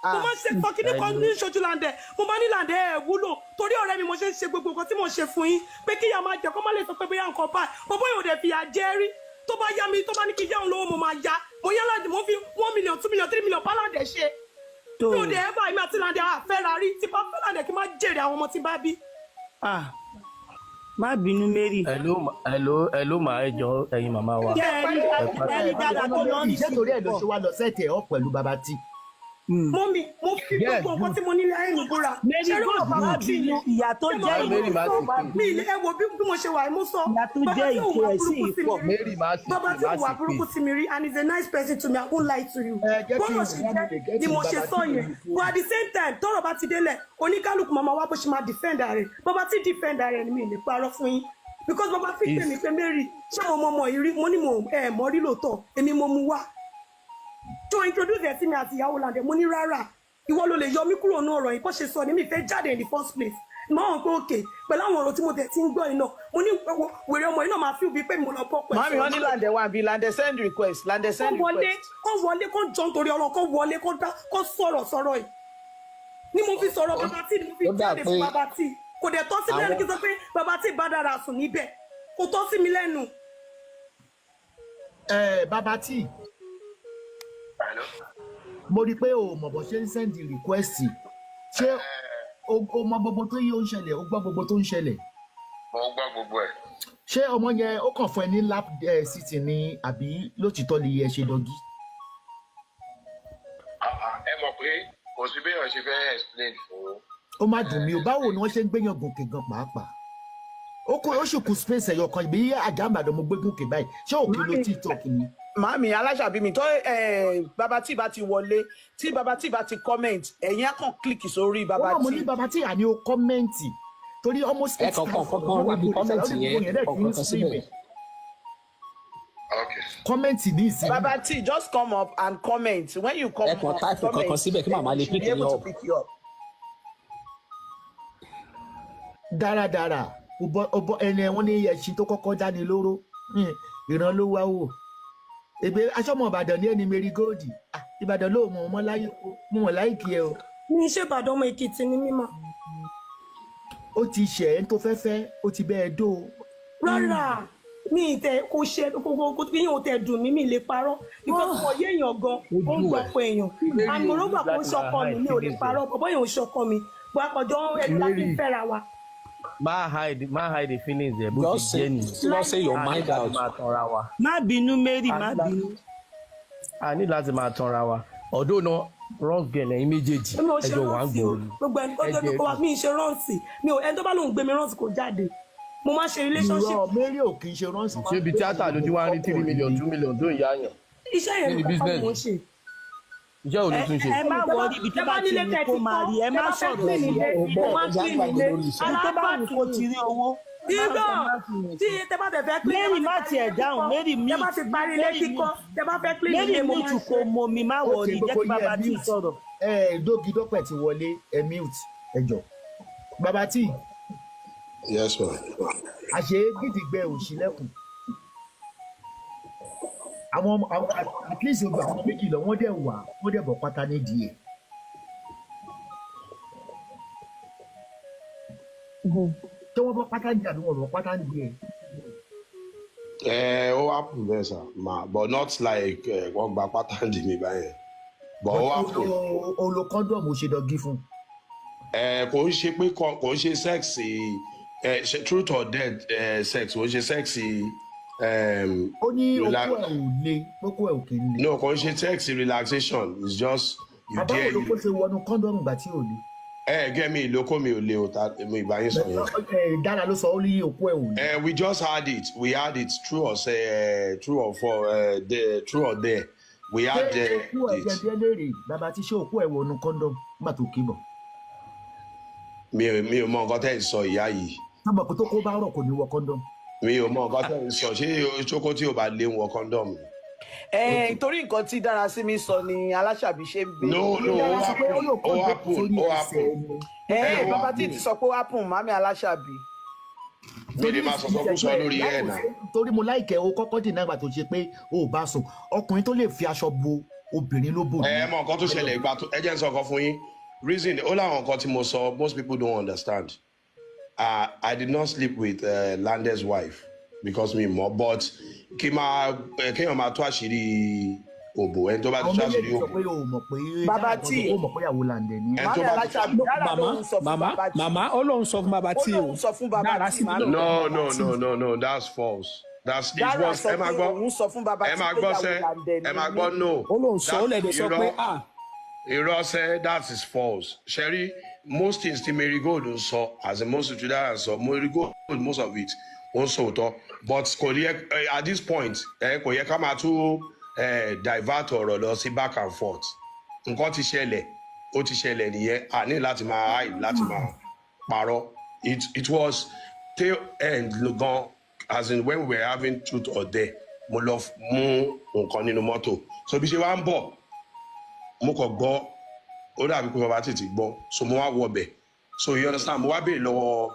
Mo máa ń ṣe fọkíní kan ní ìṣojú Lande mo máa ní Lande ẹ̀ wúlò torí ọ̀rẹ́ mi mo ṣe ń ṣe gbogbo nǹkan tí mo ṣe fún yín pé kíyà máa jẹ kó má lè sọ pé bóyá nǹkan báyìí bọ́bọ́ yóò dẹ̀ fìyà jẹ rí tó bá yá mi tó bá ní kí yá òun lówó mo máa yá mo yá Lande mo fi 1 million 2 million 3 million bá Lande ṣe mi ò dẹ̀ ẹ́ bá mi àti Lande àfẹ́ ra rí tí bá fẹ́ Lande kí n má jèrè àwọn ọmọ tí bá bí. Má bínú Mary. Hello ma ẹ jọ̀ọ́ ẹ̀yin màmá wa. ẹni dáadáa tó lọ ní ìṣẹ́ torí ẹ̀ ló ṣe wá lọ sẹ́ẹ̀tì ẹ̀ ọ́ pẹ̀lú bàbá tí. Mọ́mí mo fi gbogbo nǹkan tí mo nílé ayé mi búra. Marygold má bínú ìyá tó jẹ́ ìkó mi ilé ẹ wo bí mo ṣe wà mo sọ. ìyá tó jẹ́ ìkó ẹ̀ sí ìpọ̀. Bàbá tí mo wà burúkú sí mi rí and is a nice person to me I won't lie to you. Bọ́lá ṣe jẹ́ ni mo ṣe sọ yẹn but at the same time tọ́rọ̀ bá ti délẹ̀ oníkálukú màmá wa bó ṣe máa defend rẹ̀ bàbá tí defend rẹ̀ ni mi lè parọ́ fún yín because bàbá fi pè mí pé Mary ṣé mo mọ ìrí mo ní mo mọ rí lóòótọ́ èmi mo mu wá tó introduce ẹ sí mi àti Ìyàwó Lande mo ní rárá ìwọ ló lè yọ mí kúrò ní ọ̀rọ̀ yìí bó ṣe sọ ní mi fẹ́ jáde in the first place mo hàn pé òkè pẹ̀lú àwọn ọ̀rọ̀ tí mo tẹ̀ tí ń gbọ́ iná mo ní wèrè ọmọ iná máa fi òbí pé mo lọ bọ́ pẹ̀lú. Mami wọn ní Lande wà bí Lande send request Lande send request. kó wọlé kó jọ nítorí Ọlọ́run kó wọlé kó sọ̀rọ̀ yìí ni mo fi sọ̀rọ̀ bàbá tí ni mo fi jáde fún bàbá tí kò dẹ̀ tọ́ sí mi lẹ́nu kí n sọ pé bàbá tí bá dára sùn níbẹ̀ kò tọ́ sí mi lẹ́nu. Bàbá tí mo rí i pé o mọ̀ bó ṣe ń send request ṣé o mọ gbogbo tó yẹ ó ń ṣẹlẹ̀ o gbọ́ gbogbo tó ń ṣẹlẹ̀. mo gbọ́ gbogbo ẹ̀. ṣé ọmọ yẹn ó kàn fún ẹ ní lap city ni àbí lótìtọ́ lè yẹ ṣe dọ́gí. ẹ mọ̀ pé kò sí béèyàn ṣe fẹ́ explain fún. ó má dùn mí o báwo ni wọ́n ṣe ń gbéyàn gòkè gan pàápàá ó sì kù space ẹ̀yọ̀ kan ìbí àjàmbàdàn mo gbé gòkè báyìí ṣé òkè ló TikTok ni. Màámi aláṣàbí mi tó bàbá tí bá ti wọlé tí bàbá tí bá ti comment ẹ̀yin á kàn kílìkì sórí bàbá tí. ó mọ̀ mo ní bàbá tí àní o kọ́mẹ́ǹtì torí almost ẹ kọ̀ọ̀kan níbi kọ́mẹ́ǹtì yẹn kọ̀ọ̀kan síbẹ̀. kọ́mẹ́ǹtì ní ìsinmi. bàbá tí just come up and comment when you come up and comment ẹ kàn táìpù kankan síbẹ̀ kí màmá lè pick you up. dáradára ẹni wọn ní ẹṣin tó kọ́kọ́ dání lóró ìran ló wá wò ègbè aṣọ́mọ Ìbàdàn ní ẹni Marygold Ìbàdàn ló mọ ọmọ láyé mú wọn láìkí ẹ o. mi ṣe Ìbàdàn ọmọ Èkìtì ní mímọ́. ó ti ṣẹ̀ ẹ́ tó fẹ́fẹ́ ó ti bẹ́ẹ̀ dó. rárá mi ìtẹ kò ṣe kókó bí yóò tẹ dùn mí mi lè parọ́ because mo yé èèyàn gan ó ń gbọ́ pé èèyàn àmọ̀rọ̀gbà kò ń ṣọkọ mi ò lè parọ́ bọ́bọ́ yẹn ò ṣọkọ mi bọ́ àpọ̀jọ́ ẹni láti fẹ́ra wa. má hide feelings ẹ bó ti jẹ́ ni. just say your mind out. má bínú Mary má bínú. a ní láti máa tanra wa ọ̀dọ́ náà wrong girl ẹ̀yin méjèèjì ẹjọ́ wà ń gbọ́ ni. gbogbo ẹni tó jẹ́ kó wa mi ṣe rọ́ọ̀sì mi ò ẹni tó bá lóun gbé mi rọ́ọ̀sì kò jáde mo máa ṣe relationship. ìrọ̀ Mary ò kì í ṣe rọ́ọ̀sì. ṣé ibi tíátà lójú wa ń rí 3 million 2 million tó ń yá yàn. iṣẹ́ yẹn nìkan fún mo ṣe. iṣẹ́ ò ní tún ṣe. ẹ má wọrí ibi tó bá ti ní kó máa rí ẹ má sọ̀rọ̀ sí i tó bá wù kó ti rí owó. tí tẹ bá fẹ́ clean Mary má tiẹ̀ dáhùn Mary mi tẹ bá ti parí ilé kíkọ́ tẹ bá fẹ́ clean Mary ilé mo mi máa tù ń kó ṣe. mo mi má wọrí jẹ́ kí bàbá tí sọ̀rọ̀. dókítọ́pẹ̀ ti wọlé mute ẹjọ́ bàbá tí Yes, ma'am. àṣé gidigbẹ òṣìlẹ̀kùn àwọn at least ogun àwọn méjì lọ wọ́n dẹ̀ bọ̀ pátá nídìí ẹ̀. tí wọ́n bọ́ pátá nídìí àbí wọ́n bọ̀ pátá nídìí ẹ̀. Ó happen bẹ́ẹ̀ sà, but not like wọ́n gba pátá dì mí báyẹn. But ó happen. o lo condom o ṣe dọ́gí fún. Kò ń ṣe pé kò ń ṣe sex truth or dead sex kò ń ṣe sex. Ó ní okó ẹ̀ ò le okó ẹ̀ ò kì í le. No, kò ń ṣe sex relaxation, it's just you dare you. àbáwò ló kó ṣe wọnú condom ìgbà tí ò le. Gẹ́ mi ìlókò mi ò le o ta mi ìgbà yín sọ yẹn. Dára ló sọ ó ní okó ẹ̀ ò le. We just had it. We had it true or dare. We had okó ẹ̀ it. jẹ́ léèrè bàbá tí ṣé okó ẹ̀ wọnú condom nígbà tó kí bọ̀. Mi ò mọ nǹkan tẹ́ ẹ̀ sọ ìyá yìí. sábà pé tó kó bá rọ̀ kò ní wọ condom. Mi ò mọ nǹkan tẹ́ ẹ̀ sọ ṣé ṣókó tí ò bá lé wọ condom. Torí nǹkan tí Dárasími sọ ni Aláṣàbí ṣe ń bẹ. No, ó happen. Bàbá tí ti sọ pé ó happen màmí Aláṣàbí. Mi lè máa sọ̀sọ́ kú sọ lórí ẹ̀ náà. torí mo láìkẹ́ o kọ́kọ́ dì náà gbà tó ṣe pé o ò bá sùn ọkùnrin tó lè fi aṣọ bo obìnrin ló bò ní. Mọ nǹkan tó ṣẹlẹ̀ ìgbà tó ẹ jẹ́ n sọ nǹkan fún yín. Reason ó láwọn nǹkan tí mo sọ most people don't understand. I did not sleep with Lande's wife because mi mọ̀ but kéèyàn máa tó àṣírí òbò ẹni tó bá tó àṣírí òbò. Bàbá tí ó mọ̀ pé ìyàwó Lande ní. màmí Aláṣàbí Dára ló ń sọ fún bàbá tí. màmá ó lóun sọ fún bàbá tí o. Ó lóun sọ fún bàbá tí. No, that's false. That's it was ẹ máa gbọ́ ẹ máa gbọ́ sẹ́ ẹ máa gbọ́ no. ó lóun sọ ó lẹ́dẹ̀ sọ pé irọ́ sẹ́ that is false. Sherry, most things tí Marygold ń sọ as a most of that sọ Marygold most of it ó ń sọ òótọ́ but kò yẹ at this point kò yẹ ká máa tún divert ọ̀rọ̀ lọ sí back and forth. Nǹkan ti ṣẹlẹ̀ ó ti ṣẹlẹ̀ nìyẹn a ní láti máa hide láti máa parọ́. It was tail end gan as in when we were having truth or dare mo lọ mú nǹkan nínú mọ́tò so bí ṣe wá ń bọ̀ mo kàn gbọ́ ó dàbí pé bàbá tètè gbọ́ so mo wá wọ ọbẹ̀ so you understand mo wá béèrè lọ́wọ́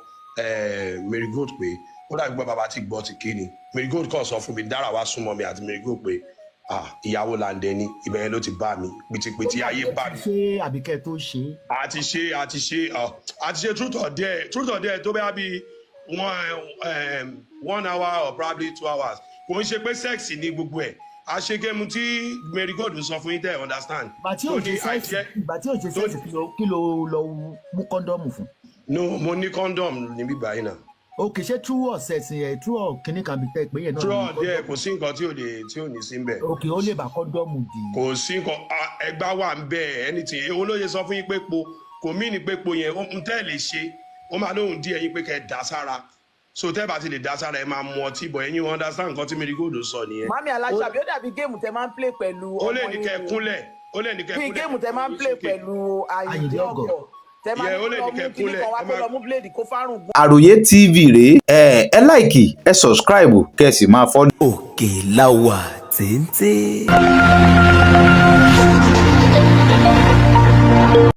Marygold pé ó dàbí pé bàbá ti gbọ́ ti kí ni Marygold kàn sọ fún mi Dára wá súnmọ́ mi àti Marygold pé ìyàwó Lande ni ibẹ̀ yẹn ló ti bá mi pìtìpìtì ayé bá mi. ṣé àbíkẹ́ tó ṣe. àti ṣe truth or dare tó bẹ́ẹ̀ bí 1 hour or probably 2 hours kò ń ṣe pé sex ní gbogbo ẹ̀ àṣegẹmu tí Marygold ń sọ fún yín tẹ́ understand. bàtí ò ṣe sẹ́ẹ̀sì kí ló lọ mú kọ́ńdọ́ọ̀mù fún. no mo ní condom níbí báyìí náà. òkè ṣé true or sex yẹn true or kìnnì kan bí tẹ́ pé yẹn náà. true or dare kò sí nǹkan tí ò ní sí nbẹ. òkè ó lè bá kọ́ńdọ́ọ̀mù dì. kò sí nǹkan ẹgbàá wà ń bẹ anything èwo ló yẹ sọ fún yín pé po kò mí ní pé po yẹn ń tẹ́ lè ṣe ó máa lóhùn díẹ̀ yín pé kẹ́ ẹ dá sára so tẹ́ bá ti lè dá sára ẹ máa mu ọtí bọ̀ ẹ̀yin understand nǹkan tí Marygold sọ nìyẹn. Màmí Aláṣàbí ó dàbí géèmù tẹ máa ń play pẹ̀lú ó lè ní kẹ́ kúnlẹ̀ ó lè ní kẹ́ kúnlẹ̀. bí géèmù tẹ máa ń play pẹ̀lú Àyìndé Ọ̀gọ̀ tẹ máa ń lọ mú kíní kan wá kó lọ mú bíléèdì kó fárùn gún. Àròyé TV rèé ẹ láìkì ẹ sọ̀scribe kẹ́ ẹ sì máa fọ́lọ́. Òkè la wà téńté.